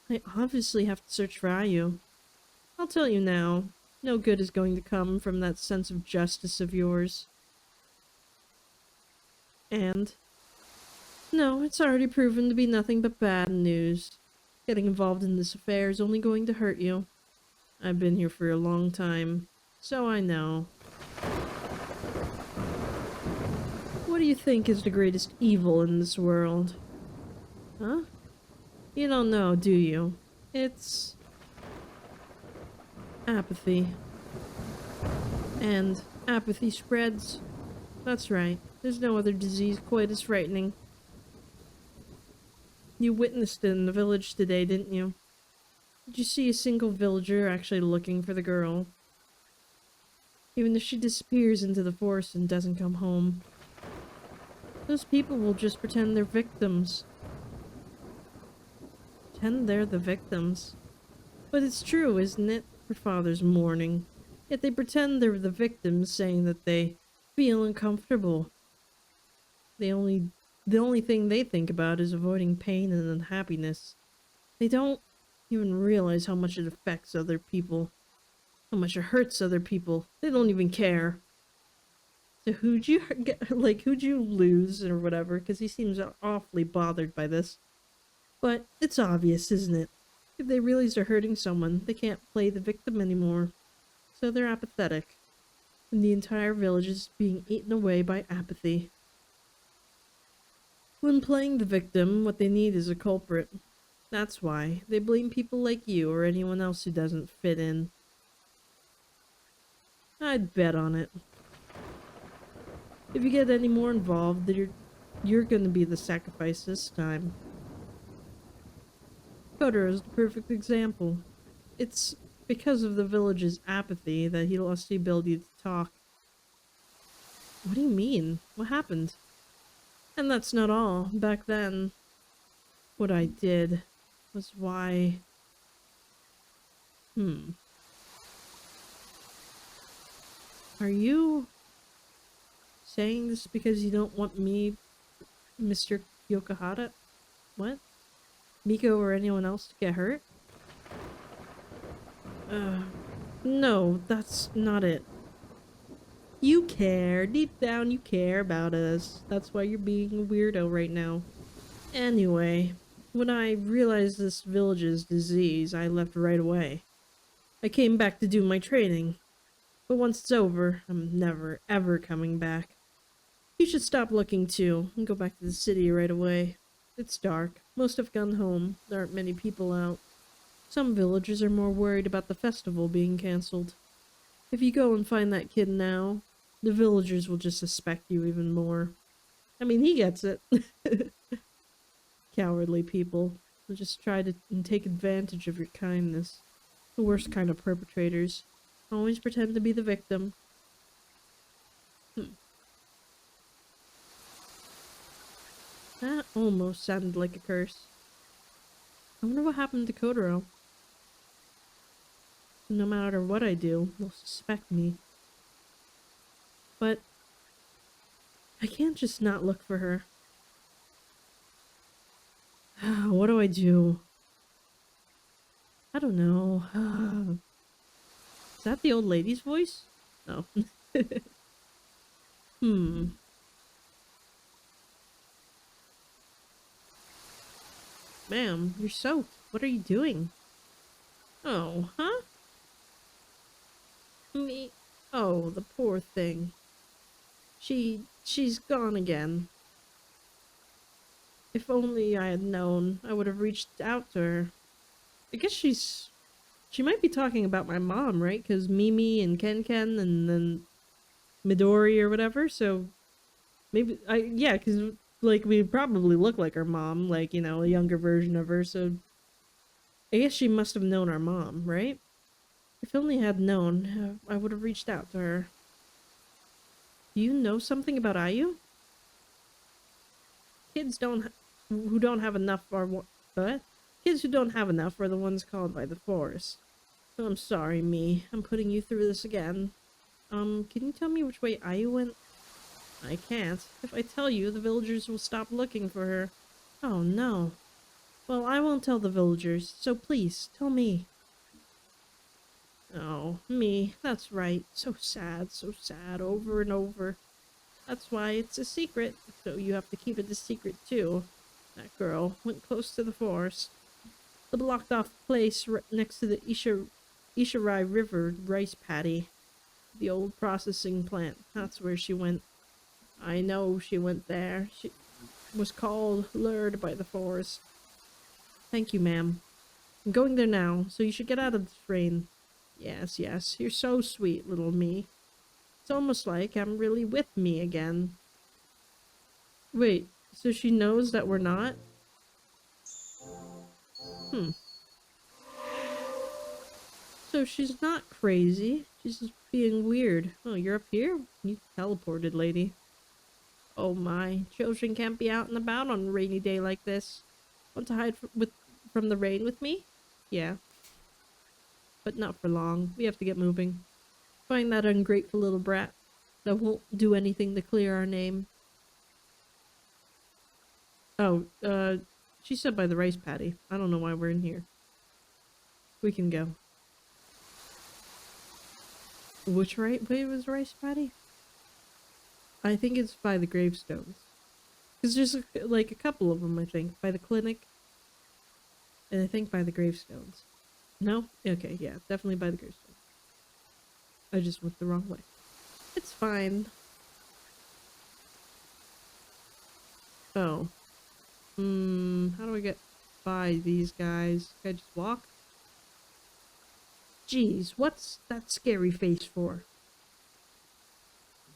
I obviously have to search for Ayu. I'll tell you now. No good is going to come from that sense of justice of yours. And? No, it's already proven to be nothing but bad news. Getting involved in this affair is only going to hurt you. I've been here for a long time, so I know. What do you think is the greatest evil in this world? Huh? You don't know, do you? It's... apathy. And apathy spreads. That's right. There's no other disease quite as frightening. You witnessed it in the village today, didn't you? Did you see a single villager actually looking for the girl? Even if she disappears into the forest and doesn't come home, those people will just pretend they're victims. Pretend they're the victims. But it's true, isn't it? Her father's mourning. Yet they pretend they're the victims, saying that they feel uncomfortable. The only thing they think about is avoiding pain and unhappiness. They don't even realize how much it affects other people. How much it hurts other people. They don't even care. So who'd you lose or whatever? Because he seems awfully bothered by this. But it's obvious, isn't it? If they realize they're hurting someone, they can't play the victim anymore. So they're apathetic. And the entire village is being eaten away by apathy. When playing the victim, what they need is a culprit. That's why they blame people like you or anyone else who doesn't fit in. I'd bet on it. If you get any more involved, you're gonna be the sacrifice this time. Kotaro is the perfect example. It's because of the village's apathy that he lost the ability to talk. What do you mean? What happened? And that's not all. Back then, what I did was why Are you saying this because you don't want me, Mr. Yokohata? What? Miko or anyone else to get hurt? No, that's not it. You care. Deep down, you care about us. That's why you're being a weirdo right now. Anyway, when I realized this village's disease, I left right away. I came back to do my training. But once it's over, I'm never, ever coming back. You should stop looking too, and go back to the city right away. It's dark. Most have gone home. There aren't many people out. Some villagers are more worried about the festival being cancelled. If you go and find that kid now, the villagers will just suspect you even more. I mean, he gets it. Cowardly people will just try to take advantage of your kindness. The worst kind of perpetrators. Always pretend to be the victim. That almost sounded like a curse. I wonder what happened to Kotaro. No matter what I do, they'll suspect me. But I can't just not look for her. What do I do? I don't know. Is that the old lady's voice? No. Ma'am, you're soaked. What are you doing? Oh, huh? Me? Oh, the poor thing. She's gone again. If only I had known, I would have reached out to her. I guess she might be talking about my mom, right? Because Mimi and Ken and then Midori or whatever, so maybe, yeah, because, like, we probably look like our mom, like, you know, a younger version of her, so I guess she must have known our mom, right? If only I had known, I would have reached out to her. Do you know something about Ayu? Who don't have enough are what? Kids who don't have enough are the ones called by the forest. Oh, I'm sorry, me. I'm putting you through this again. Can you tell me which way Ayu went? I can't. If I tell you, the villagers will stop looking for her. Oh, no. Well, I won't tell the villagers, so please, tell me. Oh, me. That's right. So sad, over and over. That's why it's a secret, so you have to keep it a secret too. That girl went close to the forest. The blocked off place right next to the Ishirai River rice paddy. The old processing plant. That's where she went. I know she went there. She was lured by the forest. Thank you, ma'am. I'm going there now, so you should get out of this rain. Yes, yes, you're so sweet, little me. It's almost like I'm really with me again. Wait, so she knows that we're not? So she's not crazy. She's just being weird. Oh, you're up here? You teleported, lady. Oh my, children can't be out and about on a rainy day like this. Want to hide from the rain with me? Yeah. But not for long. We have to get moving. Find that ungrateful little brat that won't do anything to clear our name. Oh, she said by the rice paddy. I don't know why we're in here. We can go. Which way was rice paddy? I think it's by the gravestones. Because there's like a couple of them, I think. By the clinic. And I think by the gravestones. No? Okay, yeah. Definitely by the gravestones. I just went the wrong way. It's fine. Oh. How do I get by these guys? Can I just walk? Jeez, what's that scary face for?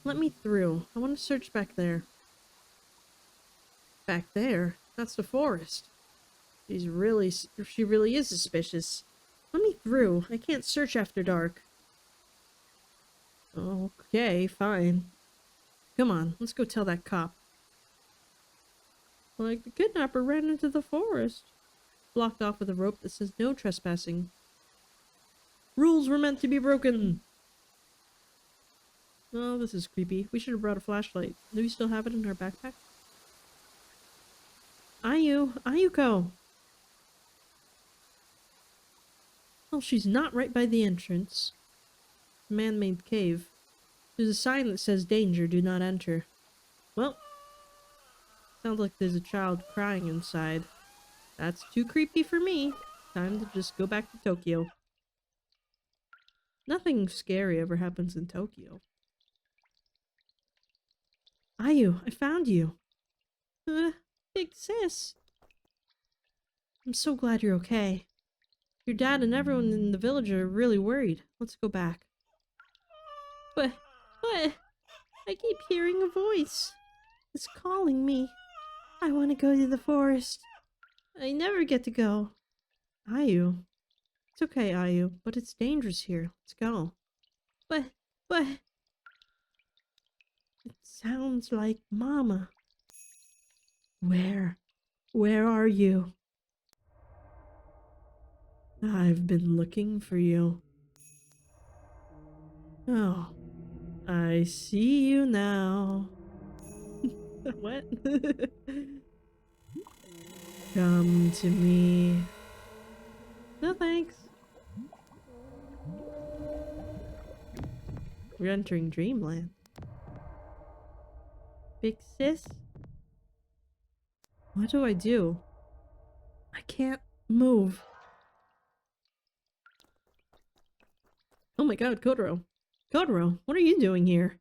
Let me through. I want to search back there. Back there? That's the forest. She really is suspicious. Let me through. I can't search after dark. Okay, fine. Come on, let's go tell that cop. Like, the kidnapper ran into the forest. Blocked off with a rope that says no trespassing. Rules were meant to be broken! Oh, this is creepy. We should have brought a flashlight. Do we still have it in our backpack? Ayuko! Oh, she's not right by the entrance. Man-made cave. There's a sign that says danger, do not enter. Well, sounds like there's a child crying inside. That's too creepy for me. Time to just go back to Tokyo. Nothing scary ever happens in Tokyo. Ayu, I found you. Big sis. I'm so glad you're okay. Your dad and everyone in the village are really worried. Let's go back. But, I keep hearing a voice. It's calling me. I want to go to the forest. I never get to go. Ayu. It's okay, Ayu, but it's dangerous here. Let's go. But... It sounds like Mama. Where are you? I've been looking for you. Oh, I see you now. What? Come to me. No thanks. We're entering dreamland. Big sis? What do I do? I can't move. Oh my god, Kotaro. Kotaro, what are you doing here?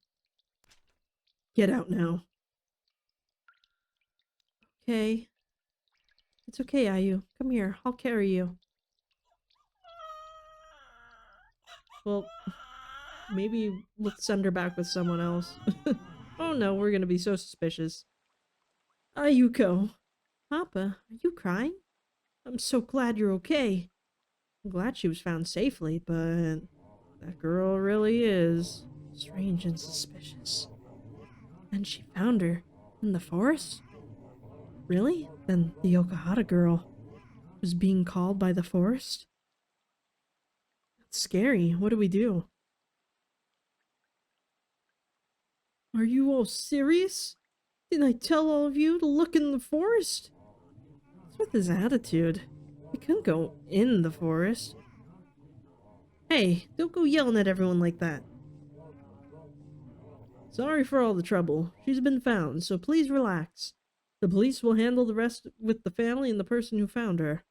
Get out now. Okay. It's okay, Ayu. Come here, I'll carry you. Well, maybe let's send her back with someone else. Oh no, we're gonna be so suspicious. Ayuko. Papa, are you crying? I'm so glad you're okay. I'm glad she was found safely, but that girl really is strange and suspicious. And she found her in the forest? Really? Then the Yokohata girl was being called by the forest? That's scary. What do we do? Are you all serious? Didn't I tell all of you to look in the forest? What's with his attitude? We couldn't go in the forest. Hey, don't go yelling at everyone like that. Sorry for all the trouble. She's been found, so please relax. The police will handle the rest with the family and the person who found her.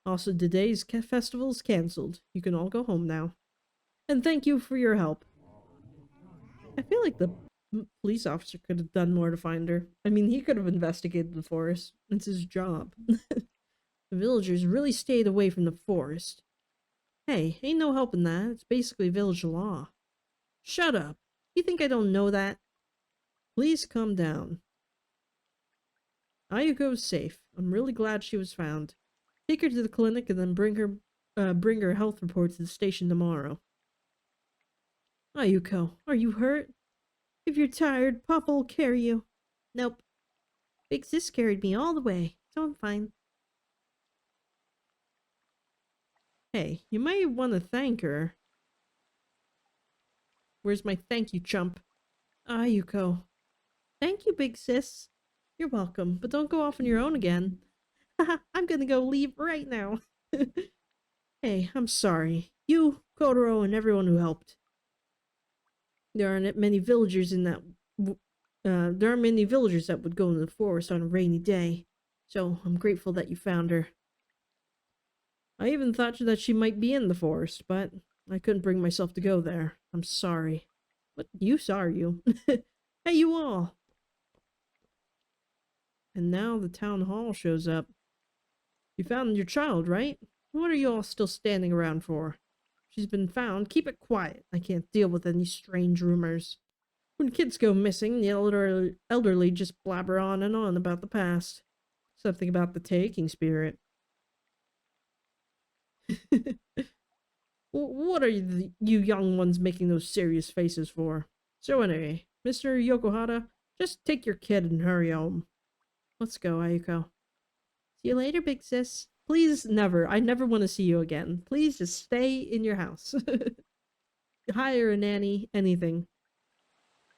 Also, today's festival is cancelled. You can all go home now. And thank you for your help. I feel like the police officer could have done more to find her. I mean, he could have investigated the forest. It's his job. The villagers really stayed away from the forest. Hey, ain't no helping that. It's basically village law. Shut up. You think I don't know that? Please calm down. Ayuko's safe. I'm really glad she was found. Take her to the clinic and then bring her health report to the station tomorrow. Ayuko, are you hurt? If you're tired, Papa will carry you. Nope. Big sis carried me all the way, so I'm fine. Hey, you might want to thank her. Where's my thank you, chump? Ayuko. Thank you, big sis. You're welcome, but don't go off on your own again. Haha, I'm gonna go leave right now. Hey, I'm sorry. You, Kotaro, and everyone who helped. There aren't many villagers in that... there aren't many villagers that would go in the forest on a rainy day. So, I'm grateful that you found her. I even thought that she might be in the forest, but I couldn't bring myself to go there. I'm sorry. What use are you? Hey, you all! And now the town hall shows up. You found your child, right? What are you all still standing around for? She's been found. Keep it quiet. I can't deal with any strange rumors. When kids go missing, the elderly just blabber on and on about the past. Something about the taking spirit. What are you young ones making those serious faces for? So anyway, Mr. Yokohata, just take your kid and hurry home. Let's go, Ayuko. See you later, big sis. Please never. I never want to see you again. Please just stay in your house. Hire a nanny, anything.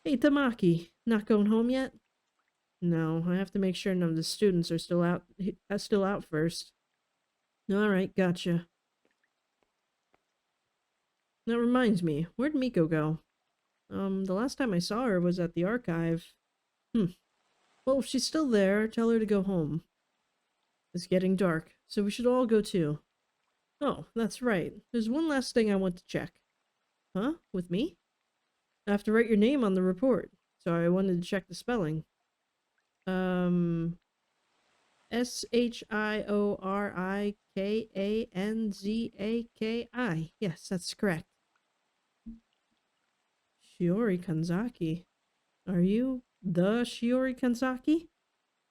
Hey, Tamaki, not going home yet? No, I have to make sure none of the students are still out first. Alright, gotcha. That reminds me, where'd Miko go? The last time I saw her was at the archive. Well, if she's still there, tell her to go home. It's getting dark, so we should all go too. Oh, that's right. There's one last thing I want to check. Huh? With me? I have to write your name on the report, so I wanted to check the spelling. Shiori Kanzaki. Yes, that's correct. Shiori Kanzaki. Are you the Shiori Kanzaki?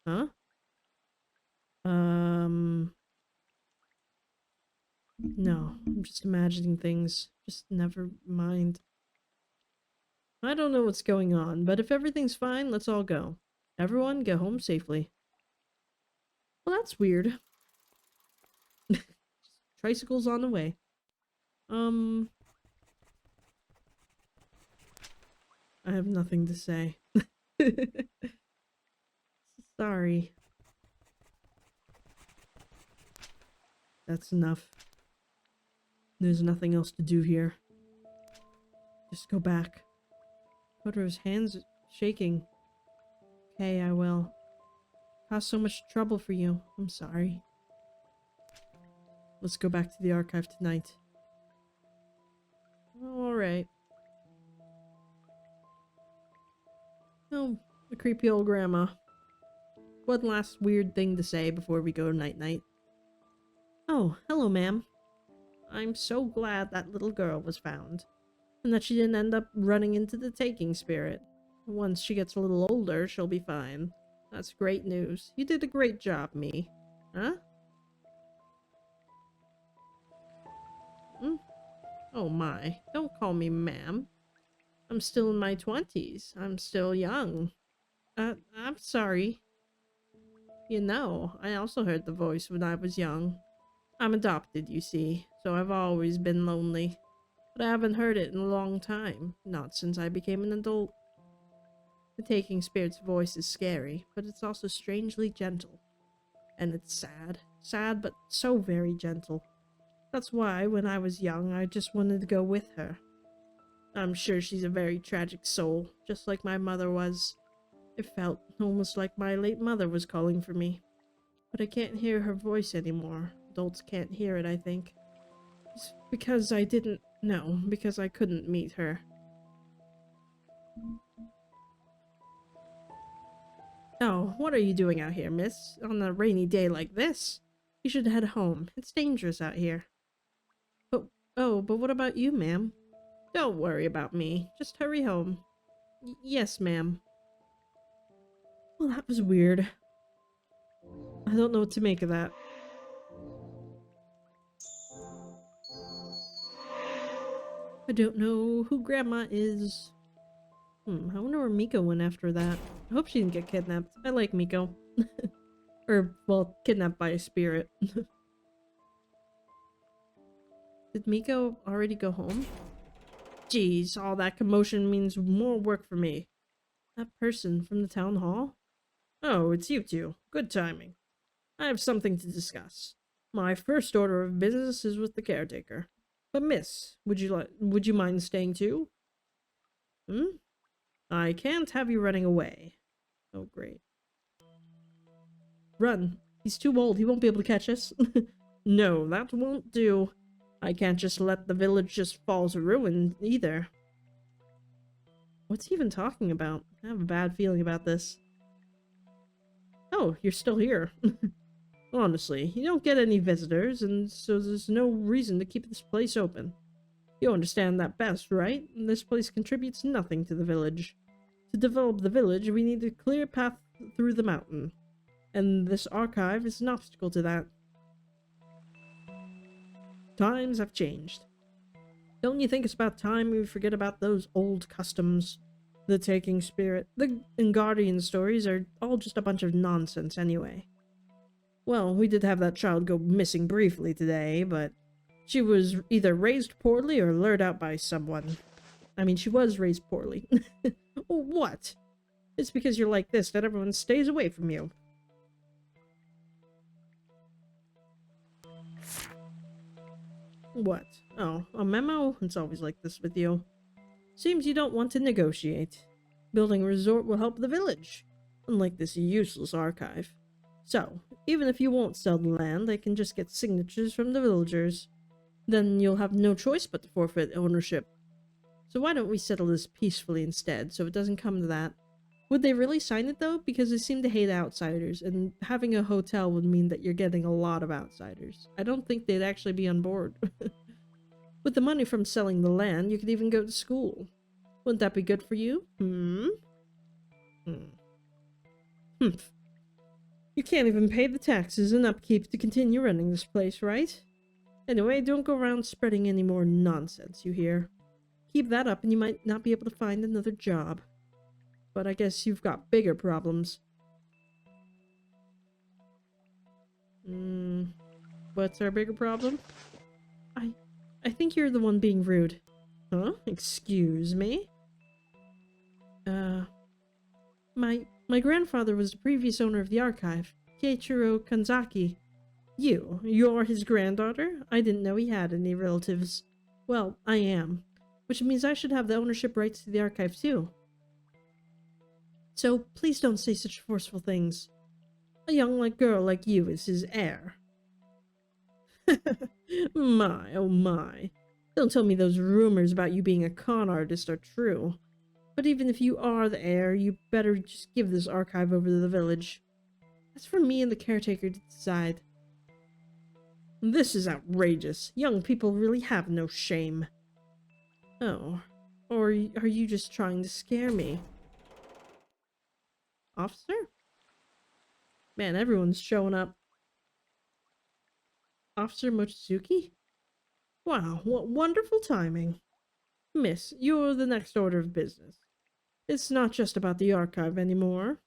Huh? No, I'm just imagining things. Just never mind. I don't know what's going on, but if everything's fine, let's all go. Everyone, get home safely. Well, that's weird. Tricycles on the way. I have nothing to say. Sorry. That's enough. There's nothing else to do here. Just go back. Kotaro's hands shaking. Okay, I will. Caused so much trouble for you. I'm sorry. Let's go back to the archive tonight. Alright. Oh, the creepy old grandma. One last weird thing to say before we go night-night. Oh, hello, ma'am. I'm so glad that little girl was found. And that she didn't end up running into the taking spirit. Once she gets a little older, she'll be fine. That's great news. You did a great job, me. Huh? Oh my, don't call me ma'am. I'm still in my 20s. I'm still young. I'm sorry. You know, I also heard the voice when I was young. I'm adopted, you see, so I've always been lonely. But I haven't heard it in a long time, not since I became an adult. The taking spirit's voice is scary, but it's also strangely gentle. And it's sad. Sad, but so very gentle. That's why, when I was young, I just wanted to go with her. I'm sure she's a very tragic soul, just like my mother was. It felt almost like my late mother was calling for me. But I can't hear her voice anymore. Adults can't hear it, I think. It's because I didn't know, because I couldn't meet her. Oh, what are you doing out here, miss? On a rainy day like this? You should head home. It's dangerous out here. But what about you, ma'am? Don't worry about me. Just hurry home. Yes, ma'am. Well, that was weird. I don't know what to make of that. I don't know who Grandma is. I wonder where Miko went after that. I hope she didn't get kidnapped. I like Miko. Or, well, kidnapped by a spirit. Did Miko already go home? Jeez, all that commotion means more work for me. That person from the town hall? Oh, it's you two. Good timing. I have something to discuss. My first order of business is with the caretaker. But miss, would you mind staying too? I can't have you running away. Oh, great. Run. He's too old. He won't be able to catch us. No, that won't do. I can't just let the village just fall to ruin, either. What's he even talking about? I have a bad feeling about this. Oh, you're still here. Honestly, you don't get any visitors, and so there's no reason to keep this place open. You understand that best, right? This place contributes nothing to the village. To develop the village, we need a clear path through the mountain. And this archive is an obstacle to that. Times have changed. Don't you think it's about time we forget about those old customs? The taking spirit, the Guardian stories are all just a bunch of nonsense anyway. Well, we did have that child go missing briefly today, but she was either raised poorly or lured out by someone. I mean, she was raised poorly. What? It's because you're like this that everyone stays away from you. What? Oh, a memo? It's always like this with you. Seems you don't want to negotiate. Building a resort will help the village, unlike this useless archive. So, even if you won't sell the land, they can just get signatures from the villagers. Then you'll have no choice but to forfeit ownership. So why don't we settle this peacefully instead, so it doesn't come to that? Would they really sign it though? Because they seem to hate outsiders, and having a hotel would mean that you're getting a lot of outsiders. I don't think they'd actually be on board. With the money from selling the land, you could even go to school. Wouldn't that be good for you? Humph. You can't even pay the taxes and upkeep to continue running this place, right? Anyway, don't go around spreading any more nonsense, you hear? Keep that up and you might not be able to find another job. But I guess you've got bigger problems. What's our bigger problem? I think you're the one being rude. Huh? Excuse me? My grandfather was the previous owner of the archive, Shiori Kanzaki. You're his granddaughter? I didn't know he had any relatives. Well, I am, which means I should have the ownership rights to the archive too. So please don't say such forceful things. A young girl like you is his heir. My, oh my. Don't tell me those rumors about you being a con artist are true. But even if you are the heir, you better just give this archive over to the village. That's for me and the caretaker to decide. This is outrageous. Young people really have no shame. Oh. Or are you just trying to scare me? Officer? Man, everyone's showing up. Officer Mochizuki? Wow, what wonderful timing. Miss, you're the next order of business. It's not just about the archive anymore.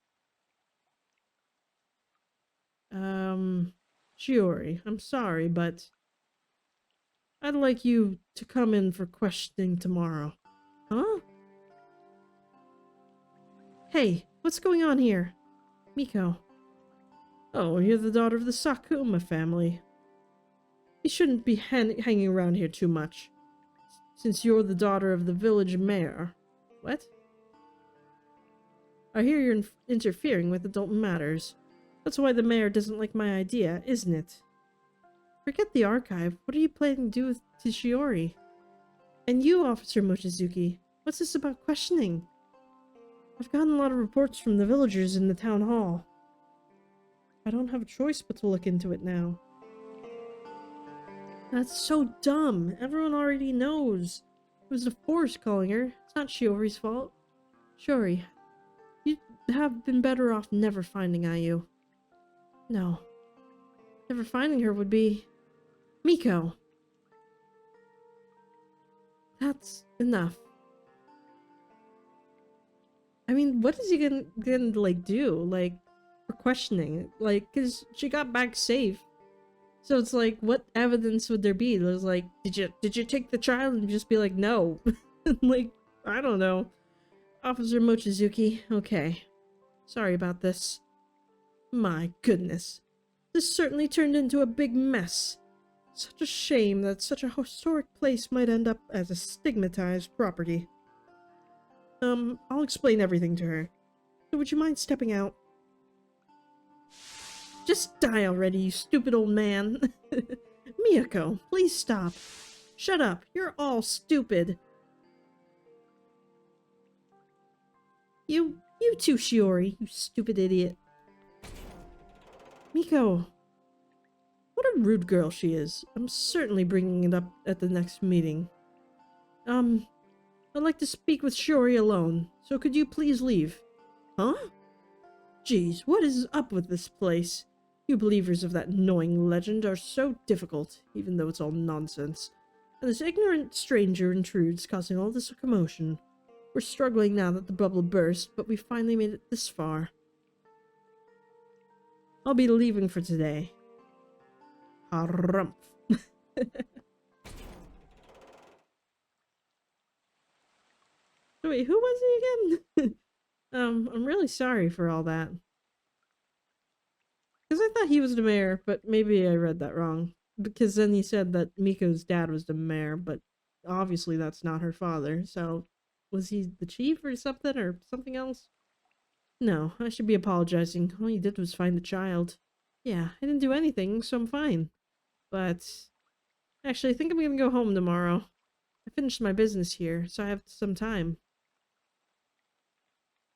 Shiori, I'm sorry, but I'd like you to come in for questioning tomorrow. Huh? Hey, what's going on here? Miko. Oh, you're the daughter of the Sakuma family. You shouldn't be hanging around here too much, since you're the daughter of the village mayor. What? I hear you're interfering with adult matters. That's why the mayor doesn't like my idea, isn't it? Forget the archive. What are you planning to do to Shiori? And you, Officer Mochizuki, what's this about questioning? I've gotten a lot of reports from the villagers in the town hall. I don't have a choice but to look into it now. That's so dumb. Everyone already knows. It was the forest calling her. It's not Shiori's fault. Shiori, you'd have been better off never finding Ayu. No. Never finding her would be... Miko! That's enough. I mean, what is he gonna do? For questioning? Cause she got back safe. So it's like, what evidence would there be? There's like, did you take the child? And just be like, no. I don't know. Officer Mochizuki, okay. Sorry about this. My goodness. This certainly turned into a big mess. Such a shame that such a historic place might end up as a stigmatized property. I'll explain everything to her. So would you mind stepping out? Just die already, you stupid old man. Miyako, please stop. Shut up, you're all stupid. You too, Shiori, you stupid idiot. Miko. What a rude girl she is. I'm certainly bringing it up at the next meeting. I'd like to speak with Shiori alone, so could you please leave? Huh? Jeez, what is up with this place? You believers of that annoying legend are so difficult, even though it's all nonsense. And this ignorant stranger intrudes, causing all this commotion. We're struggling now that the bubble burst, but we finally made it this far. I'll be leaving for today. Harumph. Wait, who was he again? I'm really sorry for all that. Because I thought he was the mayor, but maybe I read that wrong. Because then he said that Miko's dad was the mayor, but obviously that's not her father, so was he the chief or something else? No, I should be apologizing. All you did was find the child. Yeah, I didn't do anything, so I'm fine. But actually, I think I'm gonna go home tomorrow. I finished my business here, so I have some time.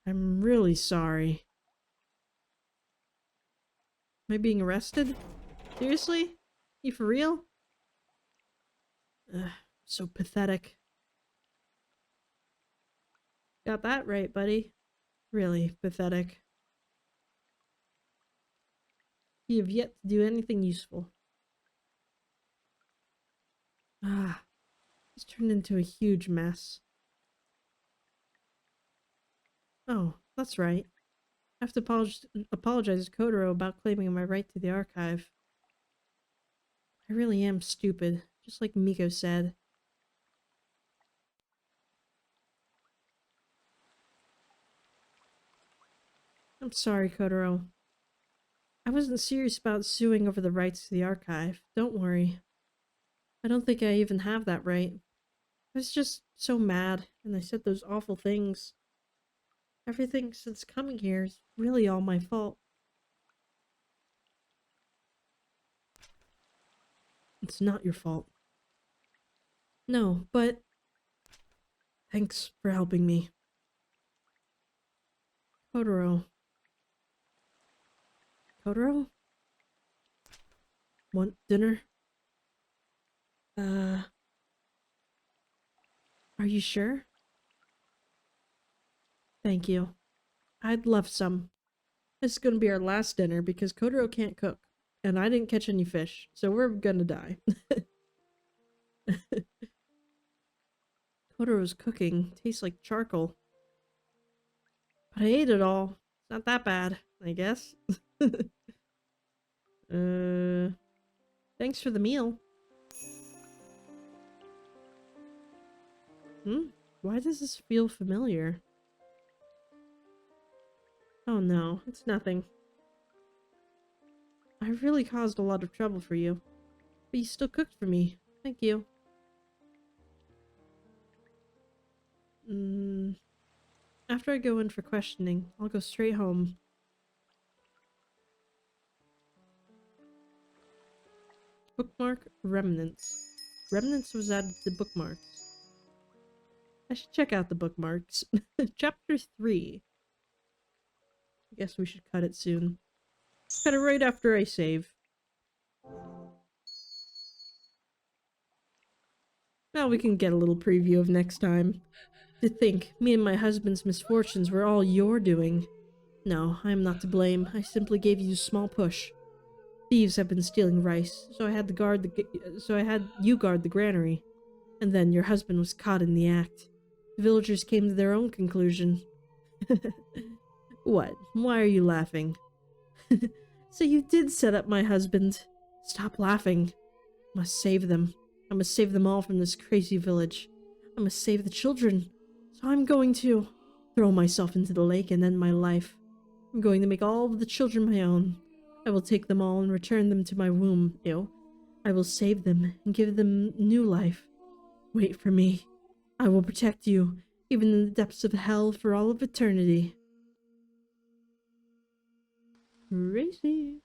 I'm really sorry. Am I being arrested? Seriously? You for real? Ugh, so pathetic. Got that right, buddy. Really pathetic. You have yet to do anything useful. Ah, it's turned into a huge mess. Oh, that's right. I have to apologize to Kotaro about claiming my right to the archive. I really am stupid, just like Miko said. I'm sorry, Kotaro. I wasn't serious about suing over the rights to the archive. Don't worry. I don't think I even have that right. I was just so mad, and I said those awful things. Everything since coming here is really all my fault. It's not your fault. No, but... Thanks for helping me. Kotaro. Kotaro? Want dinner? Are you sure? Thank you. I'd love some. This is gonna be our last dinner because Kotaro can't cook. And I didn't catch any fish, so we're gonna die. Kotaro's cooking tastes like charcoal. But I ate it all. It's not that bad, I guess. Thanks for the meal. Why does this feel familiar? Oh no, it's nothing. I really caused a lot of trouble for you. But you still cooked for me. Thank you. After I go in for questioning, I'll go straight home. Bookmark Remnants. Remnants was added to bookmarks. I should check out the bookmarks. Chapter 3. I guess we should cut it soon. Cut it right after I save. Now we can get a little preview of next time. To think, me and my husband's misfortunes were all your doing. No, I am not to blame. I simply gave you a small push. Thieves have been stealing rice, so I had you guard the granary. And then your husband was caught in the act. The villagers came to their own conclusion. What? Why are you laughing? So you did set up my husband. Stop laughing. I must save them. I must save them all from this crazy village. I must save the children. So I'm going to throw myself into the lake and end my life. I'm going to make all of the children my own. I will take them all and return them to my womb. Ew. I will save them and give them new life. Wait for me. I will protect you, even in the depths of hell for all of eternity. Crazy.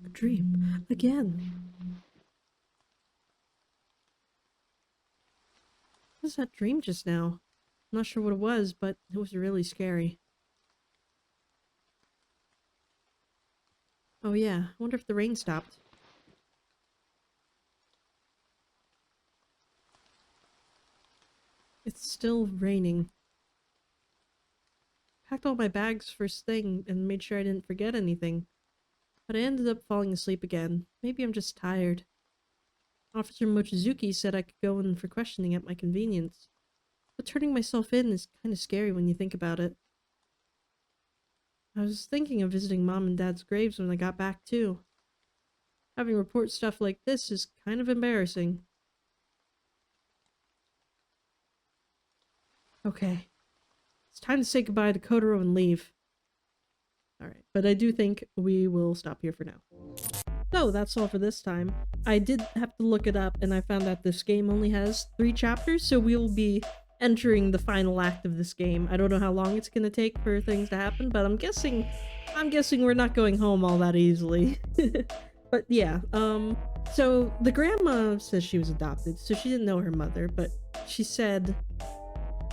A dream. Again. What was that dream just now? I'm not sure what it was, but it was really scary. Oh yeah, I wonder if the rain stopped. It's still raining. Packed all my bags first thing and made sure I didn't forget anything. But I ended up falling asleep again. Maybe I'm just tired. Officer Mochizuki said I could go in for questioning at my convenience. But turning myself in is kind of scary when you think about it. I was thinking of visiting Mom and Dad's graves when I got back too. Having report stuff like this is kind of embarrassing. Okay. It's time to say goodbye to Kotaro and leave. Alright, but I do think we will stop here for now. So that's all for this time. I did have to look it up and I found out this game only has 3 chapters, so we will be entering the final act of this game. I don't know how long it's gonna take for things to happen, but I'm guessing we're not going home all that easily. But yeah, so the grandma says she was adopted, so she didn't know her mother, but she said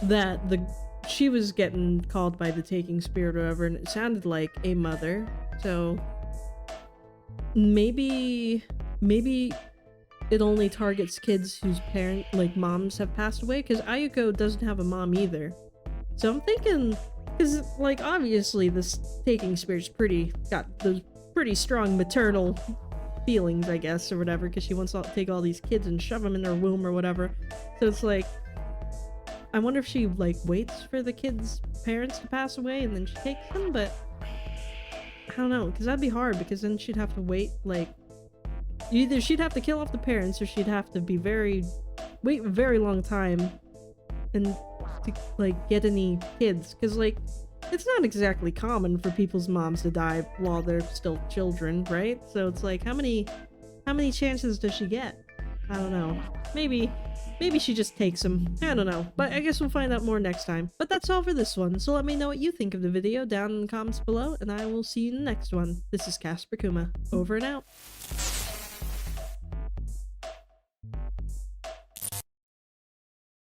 that she was getting called by the taking spirit or whatever, and it sounded like a mother, so maybe it only targets kids whose moms have passed away, because Ayuko doesn't have a mom either. So I'm thinking, because like obviously this taking spirit's got those pretty strong maternal feelings, I guess, or whatever, because she wants to take all these kids and shove them in her womb or whatever. So it's like, I wonder if she like waits for the kids' parents to pass away and then she takes them, but I don't know, because that'd be hard, because then she'd have to wait, like, either she'd have to kill off the parents or she'd have to wait a very long time and to like get any kids, because like it's not exactly common for people's moms to die while they're still children, right? So it's like, how many chances does she get? I don't know. Maybe she just takes them. I don't know. But I guess we'll find out more next time. But that's all for this one. So let me know what you think of the video down in the comments below, and I will see you in the next one. This is Casper Kuma. Over and out.